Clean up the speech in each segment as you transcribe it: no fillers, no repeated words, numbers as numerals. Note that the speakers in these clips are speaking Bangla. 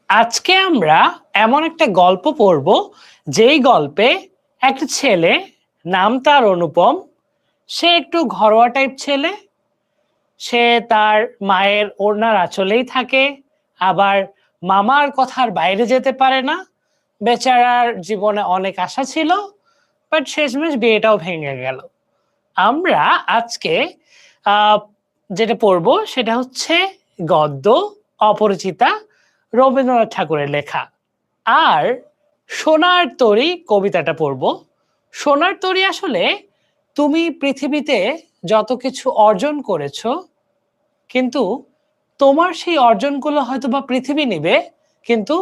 আজকে আমরা এমন একটা গল্প পড়ব যেই গল্পে একটা ছেলে, নাম তার অনুপম। সে একটু ঘরোয়া টাইপ ছেলে। সে তার মায়ের ওড়নার আঁচলেই থাকে, আবার মামার কথার বাইরে যেতে পারে না। বেচারার জীবনে অনেক আশা ছিল, বাট শেষমেশ বিয়েটাও ভেঙে গেল। আমরা আজকে আহ, যেটা পড়বো সেটা হচ্ছে গদ্য অপরিচিতা, রবীন্দ্রনাথ ঠাকুরের লেখা। আর সোনার তরী কবিতাটা পড়বো। সোনার তরী আসলে তুমি পৃথিবীতে যত কিছু অর্জন করেছো, কিন্তু তোমার সেই অর্জনগুলো হয়তো বা পৃথিবী নিবে, কিন্তু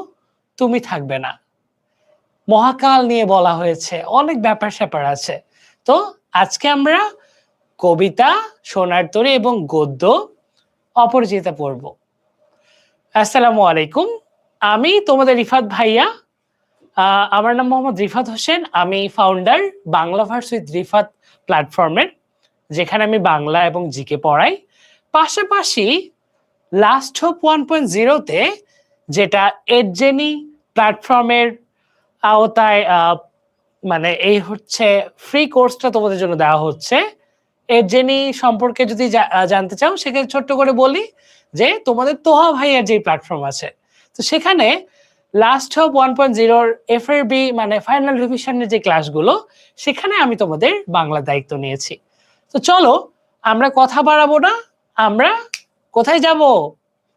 তুমি থাকবে না। মহাকাল নিয়ে বলা হয়েছে, অনেক ব্যাপার স্যাপার আছে। তো আজকে আমরা কবিতা সোনার তরী এবং গদ্য অপরিচিতা পড়ব। আসসালামু আলাইকুম, আমি তোমাদের রিফাত ভাইয়া। আমার নাম মোহাম্মদ রিফাত হোসেন। আমি founder Bangla verse with Rifat প্ল্যাটফর্মের, যেখানে আমি বাংলা এবং জিকে পড়াই। পাশাপাশি লাস্ট হোপ 1.0-তে, যেটা এডজেনি প্ল্যাটফর্মের আওতায় মানে এই হচ্ছে ফ্রি কোর্সটা তোমাদের জন্য দেওয়া হচ্ছে। এডজেনি সম্পর্কে যদি জানতে চাও, সেখানে ছোট্ট করে বলি যে তোমাদের তোহা ভাইয়ের যে প্ল্যাটফর্ম আছে, তো সেখানে লাস্ট হোপ 1.0-র এফআরবি মানে ফাইনাল রিভিশনের যে ক্লাসগুলো, সেখানে আমি তোমাদের বাংলা দায়িত্ব নিয়েছি। তো চলো, আমরা কথা বাড়াবো না, আমরা কোথায় যাব?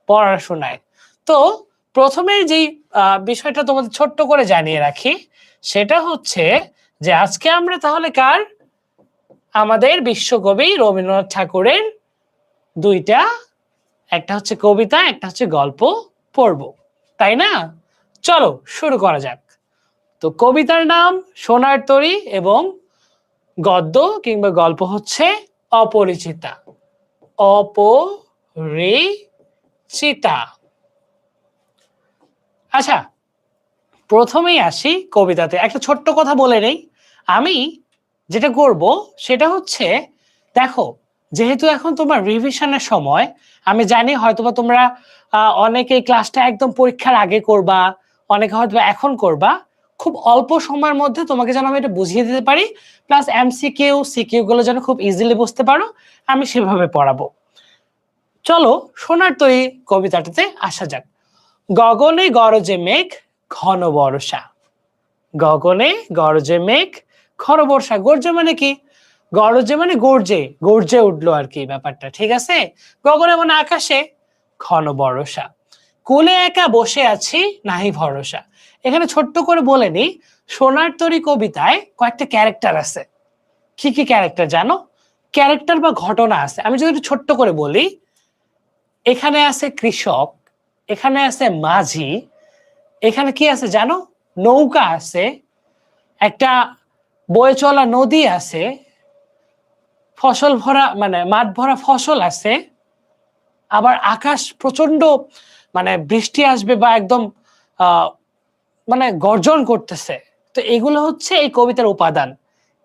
পড়াশোনায়। তো প্রথমে যেই বিষয়টা তোমাদের ছোট্ট করে জানিয়ে রাখি, সেটা হচ্ছে যে আজকে আমরা তাহলে কার, আমাদের বিশ্বকবি রবীন্দ্রনাথ ঠাকুরের দুইটা, একটা হচ্ছে কবিতা, একটা হচ্ছে গল্প পড়ব, তাই না? চলো শুরু করা যাক। তো কবিতার নাম সোনার তরী এবং গদ্য কিংবা গল্প হচ্ছে অপরিচিতা। অপরিচিতা। আচ্ছা, প্রথমেই আসি কবিতাতে। একটা ছোট্ট কথা বলে নেই। আমি যেটা করব সেটা হচ্ছে, দেখো, যেহেতু এখন তোমার রিভিশনের সময়, আমি জানি হয়তোবা তোমরা অনেকে ক্লাসটা একদম পরীক্ষার আগে করবা, অনেকে হয়তো এখন করবা। খুব অল্প সময়ের মধ্যে তোমাকে যেন আমি এটা বুঝিয়ে দিতে পারি, প্লাস এমসিকিউ সিকিউ গুলো যেন খুব ইজিলি বুঝতে পারো, আমি সেভাবে পড়াবো। চলো সোনার তরী কবিতাটাতে আসা যাক। গগনে গরজে মেঘ, ঘন বর্ষা। গগনে গরজে মেঘ, ঘন বর্ষা। গর্জে মানে কি? গরজে মানে গর্জে, গর্জে উঠলো আর কি ব্যাপারটা, ঠিক আছে? গগনে মানে আকাশে, ঘন বর্ষা। কোলে একা বসে আছি, নাহি ভরসা। এখানে ছোট্ট করে বলে নি, সোনার তরী কবিতায় কয়েকটা ক্যারেক্টার আছে। কি কি ক্যারেক্টার জানো? ক্যারেক্টার বা ঘটনা আছে। আমি যদি ছোট্ট করে বলি, এখানে আছে কৃষক, এখানে আছে মাঝি, এখানে কি আছে জানো? নৌকা আছে, একটা বয়ে চলা নদী আছে, ফসল ভরা মানে মাঠ ভরা ফসল আছে, আবার আকাশ প্রচন্ড মানে বৃষ্টি আসবে বা একদম মানে গর্জন করতেছে। তো এগুলো হচ্ছে এই কবিতার উপাদান।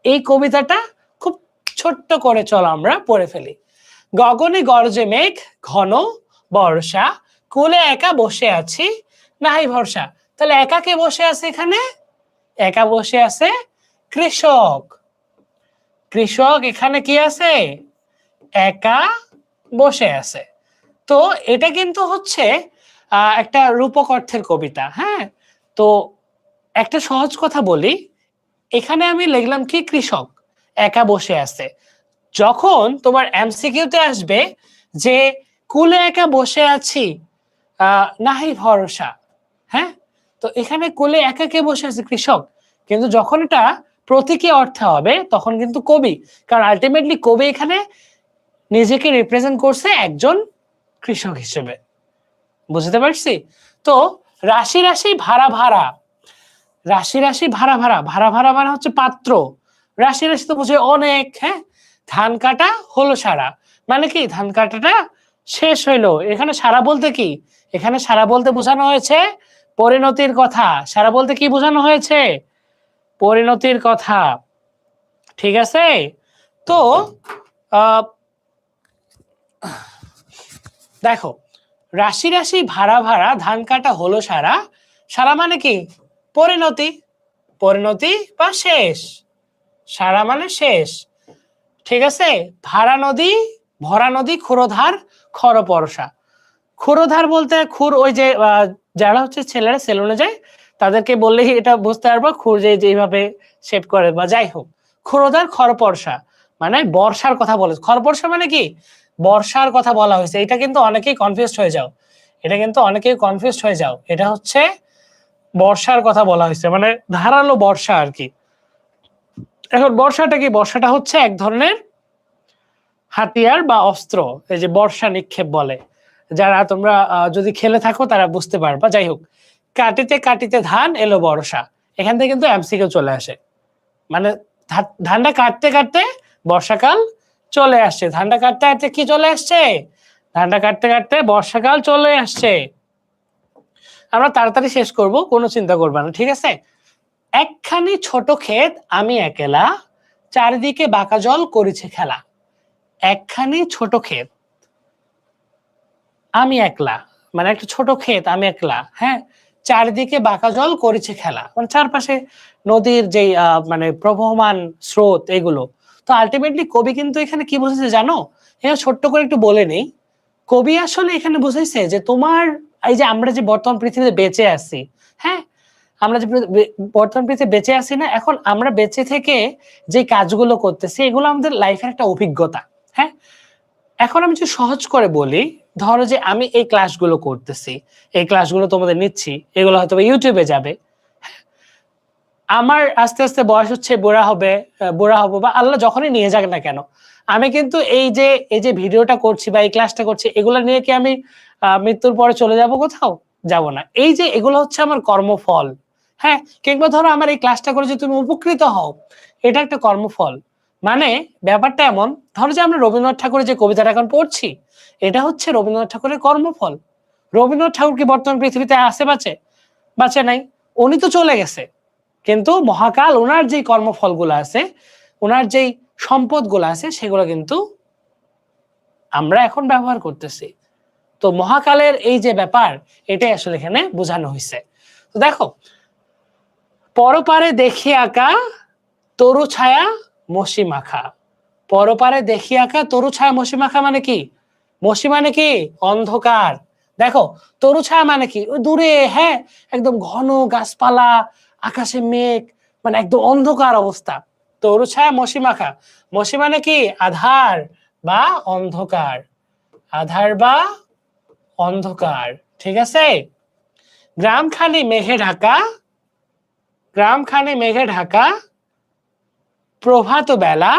এই কবিতাটা খুব ছোট্ট করে চলো আমরা পড়ে ফেলি। গগনে গরজে মেঘ, ঘন বর্ষা, কোলে একা বসে আছি, নাহি ভরসা। তাহলে একা কে বসে আছে এখানে? একা বসে আছে কৃষক। কৃষক এখানে কি আছে? একা বসে আছে। তো এটা কিন্তু হচ্ছে একটা রূপক অর্থের কবিতা। হ্যাঁ, তো একটা সহজ কথা বলি, এখানে আমি লিখলাম কি, কৃষক একা বসে আছে। যখন তোমার এমসিকিউতে আসবে যে কুলে একা বসে আছি, নাহি ভরসা, হ্যাঁ, তো এখানে কুলে একা কে বসে আছে? কৃষক। কিন্তু যখন এটা প্রতীকী অর্থে হবে তখন কিন্তু কবি, কারণ আলটিমেটলি কবি এখানে নিজেকে রিপ্রেজেন্ট করছে একজন কৃষক হিসেবে। বুঝতে পারছি? তো রাশি রাশি ভাড়া ভাড়া, রাশি রাশি ভাড়া ভাড়া, ভাড়া ভাড়া মানে হচ্ছে পাত্র। রাশি রাশি তো বুঝে অনেক। হ্যাঁ, ধান কাটা হলো সারা, মানে কি ধান কাটাটা শেষ হইলো। এখানে সারা বলতে কি? এখানে সারা বলতে বোঝানো হয়েছে পরিণতির কথা। সারা বলতে কি বোঝানো হয়েছে? পরিণতির কথা, ঠিক আছে? তো দেখো, রাশি রাশি ভাড়া ভাড়া ধান কাটা হলো সারা, সারা মানে কি পরিণতি, পরিণতি বা শেষ, সারা মানে শেষ, ঠিক আছে। ভাড়া নদী, ভরা নদী, ক্ষুরধার, খরপরশা। ক্ষুরধার বলতে খুর ওই যে যারা হচ্ছে ছেলেরা সেলুনে যায় তাদেরকে বললেই এটা বুঝতে পারবো, খুর যেভাবে শেভ করে বা যাই হোক। ক্ষুরধার, খরপরশা মানে বর্ষার কথা বলে। খরপরশা মানে কি বর্ষার কথা বলা হয়েছে। এটা কিন্তু অনেকেই কনফিউজড হয়ে যাও, এটা কিন্তু অনেকেই কনফিউজড হয়ে যাও। এটা হচ্ছে বর্ষার কথা বলা হয়েছে, মানে ধারালো বর্ষা আর কি। এখন বর্ষাটা কি, বর্ষাটা হচ্ছে এক ধরনের হাতিয়ার বা অস্ত্র, এই যে বর্ষা নিক্ষেপ বলে। যারা তোমরা যদি খেলে থাকো তারা বুঝতে পারবা। যাই হোক, কাটিতে কাটিতে ধান এলো বর্ষা, এখান থেকে কিন্তু এমসিকিউ চলে আসে। মানে ধানটা কাটতে কাটতে বর্ষাকাল চলে আসছে, ধানটা কাটতে কাটতে কি চলে আসছে, ধানটা কাটতে কাটতে বর্ষাকাল চলে আসছে। আমরা তাড়াতাড়ি শেষ করব, কোনো চিন্তা করবা না, ঠিক আছে। একখানি ছোট ক্ষেত আমি একেলা, চারিদিকে বাঁকা জল করেছে খেলা। একখানি ছোট ক্ষেত আমি একলা, মানে একটা ছোট ক্ষেত আমি একলা, হ্যাঁ, চারিদিকে বাঁকা জল করেছে খেলা, মানে চারপাশে নদীর যে মানে প্রবহমান স্রোত এগুলো। তো আলটিমেটলি কবি কিন্তু এখানে কি বুঝেছে জানো, এখানে ছোট্ট করে একটু বলে নেই। কবি আসলে এখানে বুঝেছে যে তোমার এই যে আমরা যে বর্তমান পৃথিবীতে বেঁচে আছি, হ্যাঁ, আমরা যে বর্তমান পৃথিবীতে বেঁচে আছি না, এখন আমরা বেঁচে থেকে যে কাজগুলো করতেছি এগুলো আমাদের লাইফের একটা অভিজ্ঞতা, হ্যাঁ। এখন আমি যদি সহজ করে বলি, ধরো যে আমি এই ক্লাসগুলো করতেছি, এই ক্লাসগুলো তোমাদের নিচ্ছি, এগুলো হয়তো ইউটিউবে যাবে, আমার আস্তে আস্তে বয়স হচ্ছে বুড়া হবো বা আল্লাহ যখনই নিয়ে যাক না কেন, আমি কিন্তু এই যে ভিডিওটা করছি বা এই ক্লাসটা করছি, এগুলো নিয়ে কি আমি মৃত্যুর পরে চলে যাব কোথাও, যাব না। এই যে এগুলো হচ্ছে আমার কর্মফল, হ্যাঁ। কিংবা ধরো আমার এই ক্লাসটা করে যে তুমি উপকৃত হও, এটা একটা কর্মফল। মানে ব্যাপারটা এমন, ধরো যে আমরা রবীন্দ্রনাথ ঠাকুরের যে কবিতাটা এখন পড়ছি, এটা হচ্ছে রবীন্দ্রনাথ ঠাকুরের কর্মফল। রবীন্দ্রনাথ ঠাকুর কি বর্তমান পৃথিবীতে আছে, বাঁচে নাই, উনি তো চলে গেছে। কিন্তু মহাকাল ওনার যে কর্মফলগুলো আছে, ওনার যেই সম্পদগুলো আছে, সেগুলো কিন্তু আমরা এখন ব্যবহার করতেছি। তো মহাকালের এই যে ব্যাপার, এটাই আসলে এখানে বোঝানো হয়েছে। তো দেখো, পরপারে দেখি আঁকা তরু ছায়া মসি মাখা। পরপারে দেখি আঁকা তরু ছায়া মসি মাখা মানে কি, মসি মানে কি অন্ধকার। দেখো, তরু ছায়া মানে কি ওই দূরে, হ্যাঁ, একদম ঘন গাছপালা, আকাশে মেঘ, মানে একদম অন্ধকার অবস্থা। তরু ছায়া মসি মাখা, মসি মানে কি আধার বা অন্ধকার, আধার বা অন্ধকার, ঠিক আছে। গ্রামখানি মেঘে ঢাকা, গ্রামখানি মেঘে ঢাকা, প্রভাত বেলা,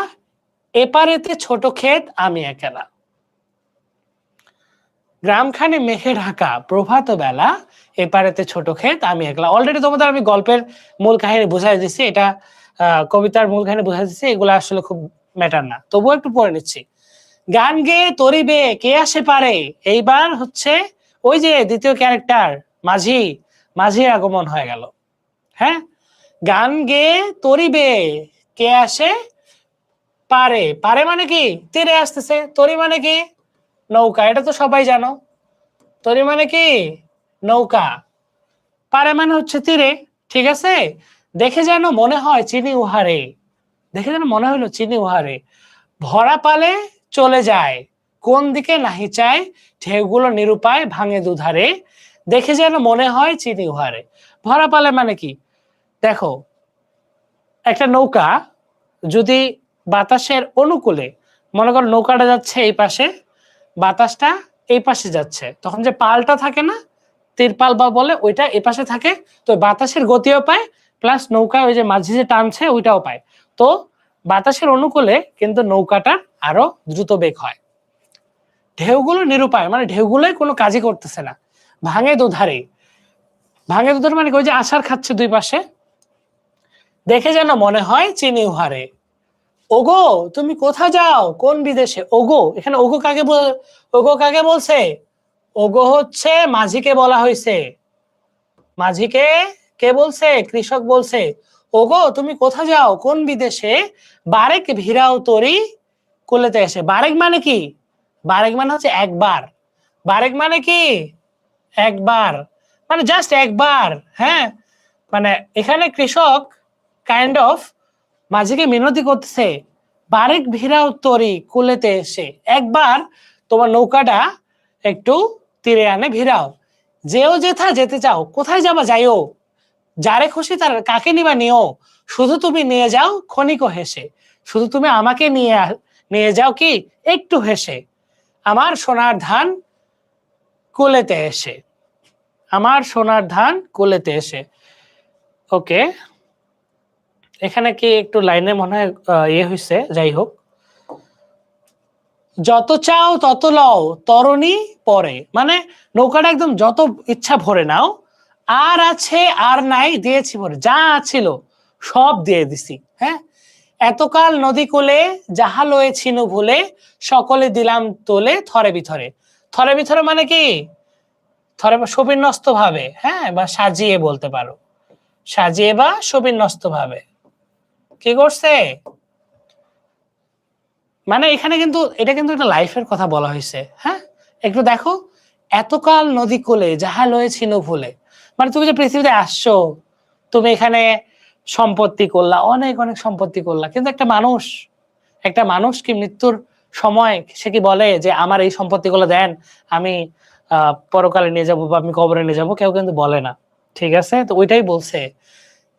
এপারেতে ছোট ক্ষেত আমি একেলা। গ্রামখানি মেঘে ঢাকা, প্রভাত বেলা, এপারেতে ছোট ক্ষেত আমি একলা। অলরেডি তোমাদের আমি গল্পের মূল কাহিনী বুঝাই দিচ্ছি, এটা কবিতার মূল কাহিনী বুঝাই দিচ্ছি, এগুলো আসলে খুব ম্যাটার না, তবুও একটু পড়ে নিচ্ছি। গান গেয়ে তরিবে কে আসে পারে, এইবার হচ্ছে ওই যে দ্বিতীয় ক্যারেক্টার মাঝি, মাঝির আগমন হয়ে গেল, হ্যাঁ। গান গেয়ে তরিবে কে আসে পারে, পারে মানে কি তীরে আসতেছে, তরি মানে কি নৌকা, এটা তো সবাই জানো। তরি মানে কি নৌকা, পারে মানে হচ্ছে তীরে, ঠিক আছে। দেখে যেন মনে হয় চিনি উহারে, দেখে যেন মনে হলো চিনি উহারে, ভরা পালে চলে যায় কোন দিকে নাহি চায়, ঢেউগুলো নিরুপায় ভাঙে দুধারে, দেখে যেন মনে হয় চিনি উহারে। ভরা পালে মানে কি, দেখো একটা নৌকা যদি বাতাসের অনুকূলে, মনে করো নৌকাটা যাচ্ছে এই পাশে, বাতাসটা এই পাশে যাচ্ছে, তখন যে পালটা থাকে না, তিরপাল বা বলে, ওইটা এই পাশে থাকে, তো বাতাসের গতিও পায়, প্লাস নৌকা ওই যে মাঝি যে টানছে ওইটাও পায়। তো বাতাসের অনুকূলে কিন্তু নৌকাটা আরো দ্রুত বেগ হয়। ঢেউগুলো নিরুপায় মানে ঢেউগুলোই কোনো কাজই করতেছে না, ভাঙে দুধারে, ভাঙে দুধারে মানে ওই যে আছাড় খাচ্ছে দুই পাশে, দেখে যেন মনে হয় চিনি উহারে। ওগো তুমি কোথা যাও কোন বিদেশে, ওগো এখানে ওগো কাকে বলছে, ওগো হচ্ছে মাঝিকে বলা হয়েছে, মাঝিকে কে বলছে, কৃষক বলছে। ওগো তুমি কোথা যাও কোন বিদেশে, বারেক ভিড়াও তরি কুলেতে এসে। বারেক মানে কি, বারেক মানে হচ্ছে একবার, বারেক মানে কি? একবার, মানে জাস্ট একবার। হ্যাঁ, মানে এখানে কৃষক কাইন্ড অফ মাঝিকে মিনতি করতেছে, বারেক ভিড়াও তরি কুলেতে এসে, একবার তোমার নৌকাটা একটু তীরে আনে ভিড়াও। যেও যেথা যেতে চাও, কোথায় যাবা যাইও, যারে খুশি তার, কাকে নিবা নিও, শুধু তুমি নিয়ে যাও ক্ষণিক হেসে, শুধু তুমি আমাকে নিয়ে যাও কি একটু হেসে, আমার সোনার ধান কুলেতে এসে, আমার সোনার ধান কুলেতে এসে। ওকে, এখানে কি একটু লাইনে মনে হয় ইয়ে হয়েছে, যাই হোক। যত চাও তত লও তরণী পরে, মানে নৌকাটা একদম যত ইচ্ছা ভরে নাও, আর আছে আর নাই দিয়েছি ভরে, যা ছিল সব দিয়ে দিছি। হ্যাঁ, এতকাল নদী কোলে যাহা লয়েছিনু ভুলে, সকলে দিলাম তোলে থরে বিথরে। থরে বিথরে মানে কি? থরে সুবিন্যস্ত ভাবে, হ্যাঁ, বা সাজিয়ে বলতে পারো, সাজিয়ে বা সুবিন্যস্ত ভাবে। কি করছে? মানে এখানে কিন্তু এটা কিন্তু একটা লাইফের কথা বলা হয়েছে। হ্যাঁ, একটু দেখো, এতকাল নদী কোলে যাহা লয়েছিল ভুলে, মানে তুমি যে পৃথিবীতে আসছো, তুমি এখানে সম্পত্তি করলা, অনেক অনেক সম্পত্তি করলা, কিন্তু একটা মানুষ কি মৃত্যুর সময় সে কি বলে যে আমার এই সম্পত্তিগুলো দেন, আমি পরকালে নিয়ে যাবো বা আমি কবরে নিয়ে যাবো? কেউ কিন্তু বলে না। ঠিক আছে, তো ওইটাই বলছে,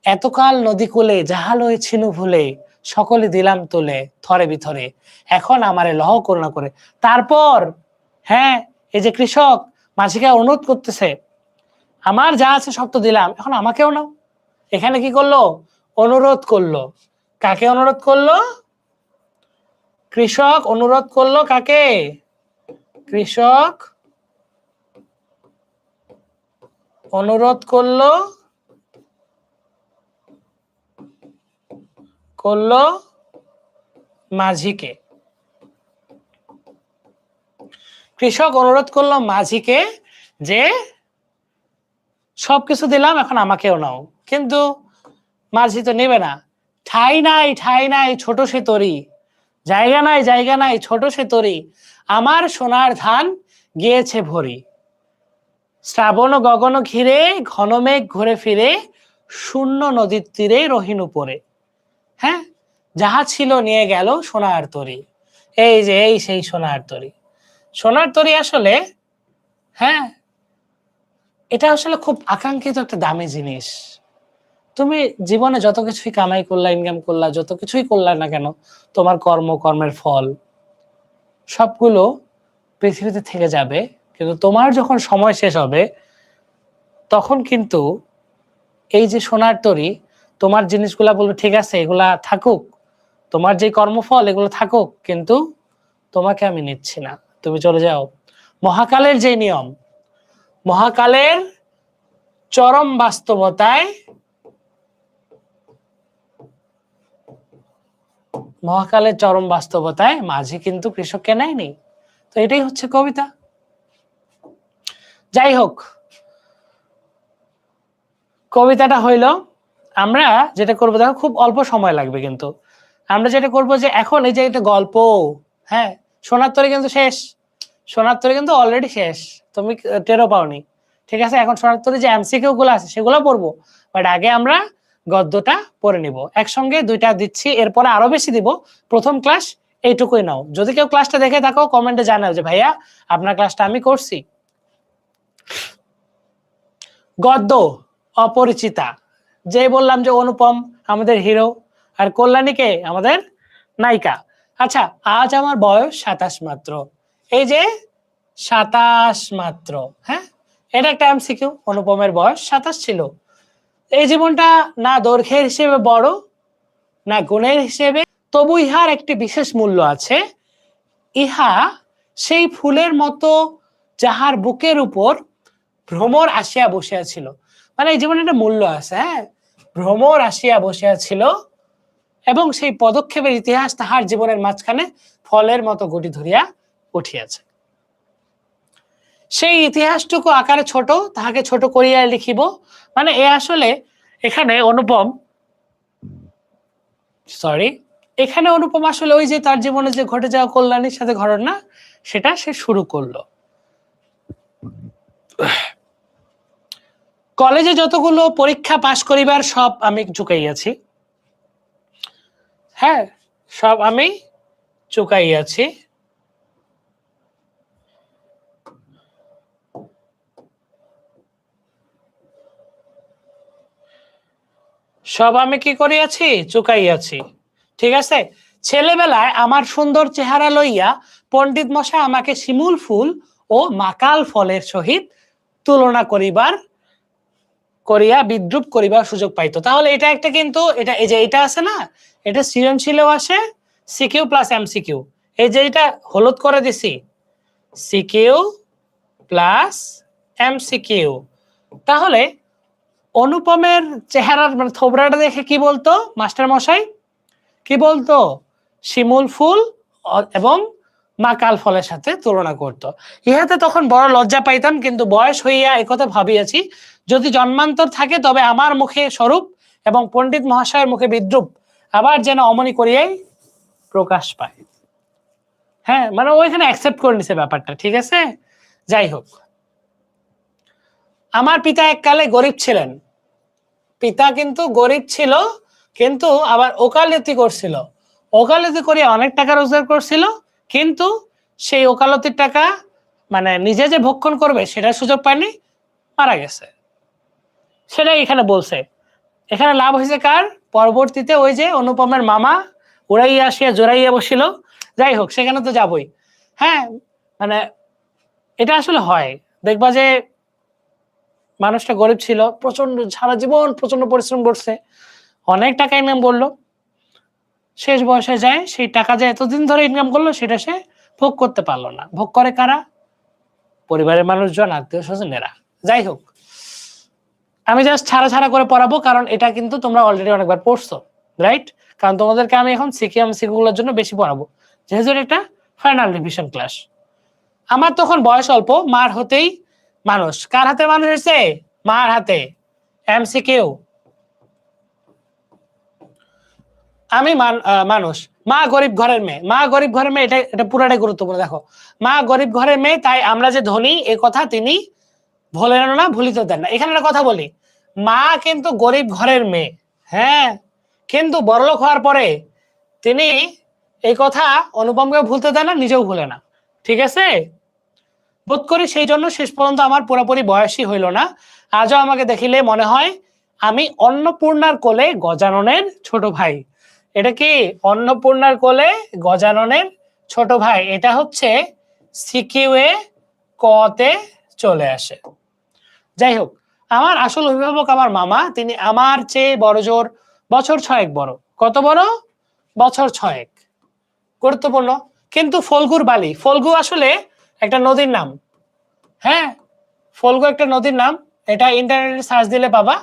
এতকাল নদী কূলে যাহা লয়েছিল ভুলে, সকলে দিলাম তুলে থরে বিথরে, এখন আমারে লহ করুণা করে। তারপর হ্যাঁ, এই যে কৃষক মাঝিকে অনুরোধ করতেছে, আমার যা আছে সব তো দিলাম, এখন আমাকেও নাও। এখানে কি করলো? অনুরোধ করলো। কাকে অনুরোধ করলো? কৃষক অনুরোধ করলো কাকে? কৃষক অনুরোধ করলো মাঝিকে। কৃষক অনুরোধ করলো মাঝিকে যে সবকিছু দিলাম, এখন আমাকেও নাও। কিন্তু মাঝি তো নেবে না। ঠাই নাই ঠাই নাই ছোট সে তরি, জায়গা নাই জায়গা নাই ছোট সে তরি, আমার সোনার ধান গিয়েছে ভরি, শ্রাবণ গগন ঘিরে ঘন মেঘ ঘুরে ফিরে, শূন্য নদীর তীরে রহিন উপরে। হ্যাঁ, যাহা ছিল নিয়ে গেল সোনার তরি। এই যে এই সেই সোনার তরি। সোনার তরি আসলে, হ্যাঁ, এটা আসলে খুব আকাঙ্ক্ষিত একটা দামি জিনিস। তুমি জীবনে যত কিছুই কামাই করলা, ইনকাম করলা, যত কিছুই করলা না কেন, তোমার কর্মের ফল সবগুলো পৃথিবীতে থেকে যাবে। কিন্তু তোমার যখন সময় শেষ হবে, তখন কিন্তু এই যে সোনার তরী, তোমার জিনিসগুলা বলবে ঠিক আছে এগুলা থাকুক, তোমার যে কর্মফল এগুলো থাকুক, কিন্তু তোমাকে আমি নিচ্ছি না, তুমি চলে যাও। মহাকালের যে নিয়ম, মহাকালের চরম বাস্তবতায়, মহাকালের চরম বাস্তবতায় মাঝি কিন্তু কৃষককে নেয়নি। তো এটাই হচ্ছে কবিতা। যাই হোক, কবিতাটা হইল, আমরা যেটা করবো দেখো, খুব অল্প সময় লাগবে, কিন্তু আমরা যেটা করবো যে এখন এই যে একটা গল্প, হ্যাঁ, সোনার তরী কিন্তু শেষ, সোনার তরী কিন্তু অলরেডি শেষ, তুমি টেরও পাওনি। ঠিক আছে, এখন সোনার তরী যে এমসিকিউ গুলো আছে সেগুলো পড়বো, বাট আগে আমরা গদ্যটা পড়ে নিব। একসঙ্গে দুইটা দিচ্ছি, এরপরে আরো বেশি দিব। প্রথম ক্লাস এইটুকুই নাও। যদি কেউ ক্লাসটা দেখে থাকো কমেন্টে জানাও যে ভাইয়া আপনার ক্লাসটা আমি করছি। গদ্য অপরিচিতা, যে বললাম যে অনুপম আমাদের হিরো, আর কল্যাণীকে আমাদের নায়িকা। আচ্ছা, আজ আমার বয়স 27 মাত্র। এই যে 27 মাত্র, হ্যাঁ, এটা একটা এমসিকিউ। অনুপমের বয়স 27 ছিল। এই জীবনটা না দৈর্ঘ্যের হিসেবে বড়, না গুণের হিসেবে, তবু ইহার একটি বিশেষ মূল্য আছে। ইহা সেই ফুলের মতো যাহার বুকের উপর ভ্রমর আসিয়া বসিয়াছিল। মানে এই জীবনে একটা মূল্য আছে। হ্যাঁ, ভ্রমর আসিয়া বসিয়াছিল এবং সেই পদক্ষেপের ইতিহাস তাহার জীবনের মাঝখানে ফলের মতো গটি ধরিয়া উঠিয়াছে। সেই ইতিহাসটুকু আকারে ছোট, তাহাকে ছোট করিয়া লিখিব। মানে এ আসলে এখানে অনুপম, সরি, এখানে অনুপম আসলে ওই যে তার জীবনে যে ঘটে যাওয়া কল্যাণীর সাথে ঘটনা, সেটা সে শুরু করলো। কলেজে যতগুলো পরীক্ষা পাশ করিবার সব আমি চুকাইয়াছি। হ্যাঁ, সব আমি চুকাইয়াছি। সব আমি কি করিয়াছি? চুকাইয়াছি। ঠিক আছে। ছেলেবেলায় আমার সুন্দর চেহারা লইয়া পণ্ডিত মশাই আমাকে শিমুল ফুল ও মাকাল ফলের সহিত তুলনা করিয়া বিদ্রুপ করিবার সুযোগ পাইতো। তাহলে এটা একটা কিন্তু এটা এই যে এটা আছে না, এটা সৃজনশীলেও আসে সিকিউ প্লাস এমসিকিউ। এই যে এটা হলুদ করে দিছি, সিকিউ প্লাস এমসিকিউ। তাহলে অনুপমের চেহারার মানে থোবরাটা দেখে কি বলতো মাস্টার মশাই? কি বলতো? শিমুল ফুল এবং মাকাল ফলের সাথে তুলনা করত। ইহাতে তখন বড় লজ্জা পাইতাম, কিন্তু বয়স হইয়া একথা ভাবিয়াছি, যদি জন্মান্তর থাকে তবে আমার মুখে স্বরূপ এবং পণ্ডিত মহাশয়ের মুখে বিদ্রুপ আবার যেন অমনি করিয়াই প্রকাশ পায়। হ্যাঁ, মানে ওইখানে অ্যাকসেপ্ট করে নিছে ব্যাপারটা। ঠিক আছে, যাই হোক। আমার পিতা এককালে গরিব ছিলেন। পিতা কিন্তু গরিব ছিল, কিন্তু আবার ওকালতি করছিল। ওকালতি করে অনেক টাকা রোজগার করছিল, কিন্তু সেই ওকালতির টাকা মানে নিজে যে ভক্ষণ করবে সেটা সুযোগ পায়নি, মারা গেছে। সেটাই এখানে বলছে। এখানে লাভ হয়েছে কার? পরবর্তীতে ওই যে অনুপমের মামা উড়াইয়া আসিয়া জোড়াইয়া বসিল। যাই হোক, সেখানে তো যাবই। হ্যাঁ, মানে এটা আসলে হয়, দেখবা যে মানুষটা গরিব ছিল, প্রচন্ড সারা জীবন প্রচন্ড পরিশ্রম করছে, অনেক টাকা ইনকাম করলো, শেষ বয়সে যায় সেই টাকা যে এতদিন ধরে ইনকাম করলো সেটা সে ভোগ করতে পারলো না। ভোগ করে কারা? পরিবারের মানুষজন, আত্মীয় স্বজনেরা। যাই হোক, আমি জাস্ট ছাড়া ছাড়া করে পড়াবো, কারণ এটা কিন্তু তোমরা অলরেডি অনেকবার পড়ছো, রাইট? কারণ তোমাদেরকে আমি এখন সিকিউগুলোর জন্য বেশি পড়াবো, যেহেতু এটা ফাইনাল রিভিশন ক্লাস। আমার তখন বয়স অল্প, মার হতেই মানুষ। কার হাতে মানুষ হয়েছে? মার হাতে। এমসিকিউ। আমি মানুষ। মা গরিব ঘরের মেয়ে। মা গরিব ঘরের মেয়ে, এটা পুরাটাই গুরুত্বপূর্ণ। দেখো, মা গরিব ঘরের মেয়ে, তাই আমরা যে ধনী এ কথা তিনি ভোলেন না, ভুলিতে দেন না। এখানে একটা কথা বলি, মা কিন্তু গরিব ঘরের মেয়ে, হ্যাঁ, কিন্তু বড়লোক হওয়ার পরে তিনি এই কথা অনুপমকে ভুলতে দেন না, নিজেও ভুলে না। ঠিক আছে, বোধ করি সেই জন্য শেষ পর্যন্ত আমার পুরোপুরি বয়সই হইল না। আজও আমাকে দেখিলে মনে হয় আমি অন্নপূর্ণার কোলে গজাননের ছোট ভাই। এটা কি? অন্নপূর্ণার কোলে গজাননের ছোট ভাই। এটা হচ্ছে সিকিউএ কতে চলে আসে। যাই হোক, আমার আসল অভিভাবক আমার মামা, তিনি আমার চেয়ে বড় জোর বছর 6 বড়। কত বড়? বছর 6। গুরুত্বপূর্ণ। কিন্তু ফল্গুর বালি, ফল্গু আসলে একটা নদীর নাম। হ্যাঁ, ফল্গু একটা নদীর নাম, এটা ইন্টারনেটে সার্চ দিলে পাবা।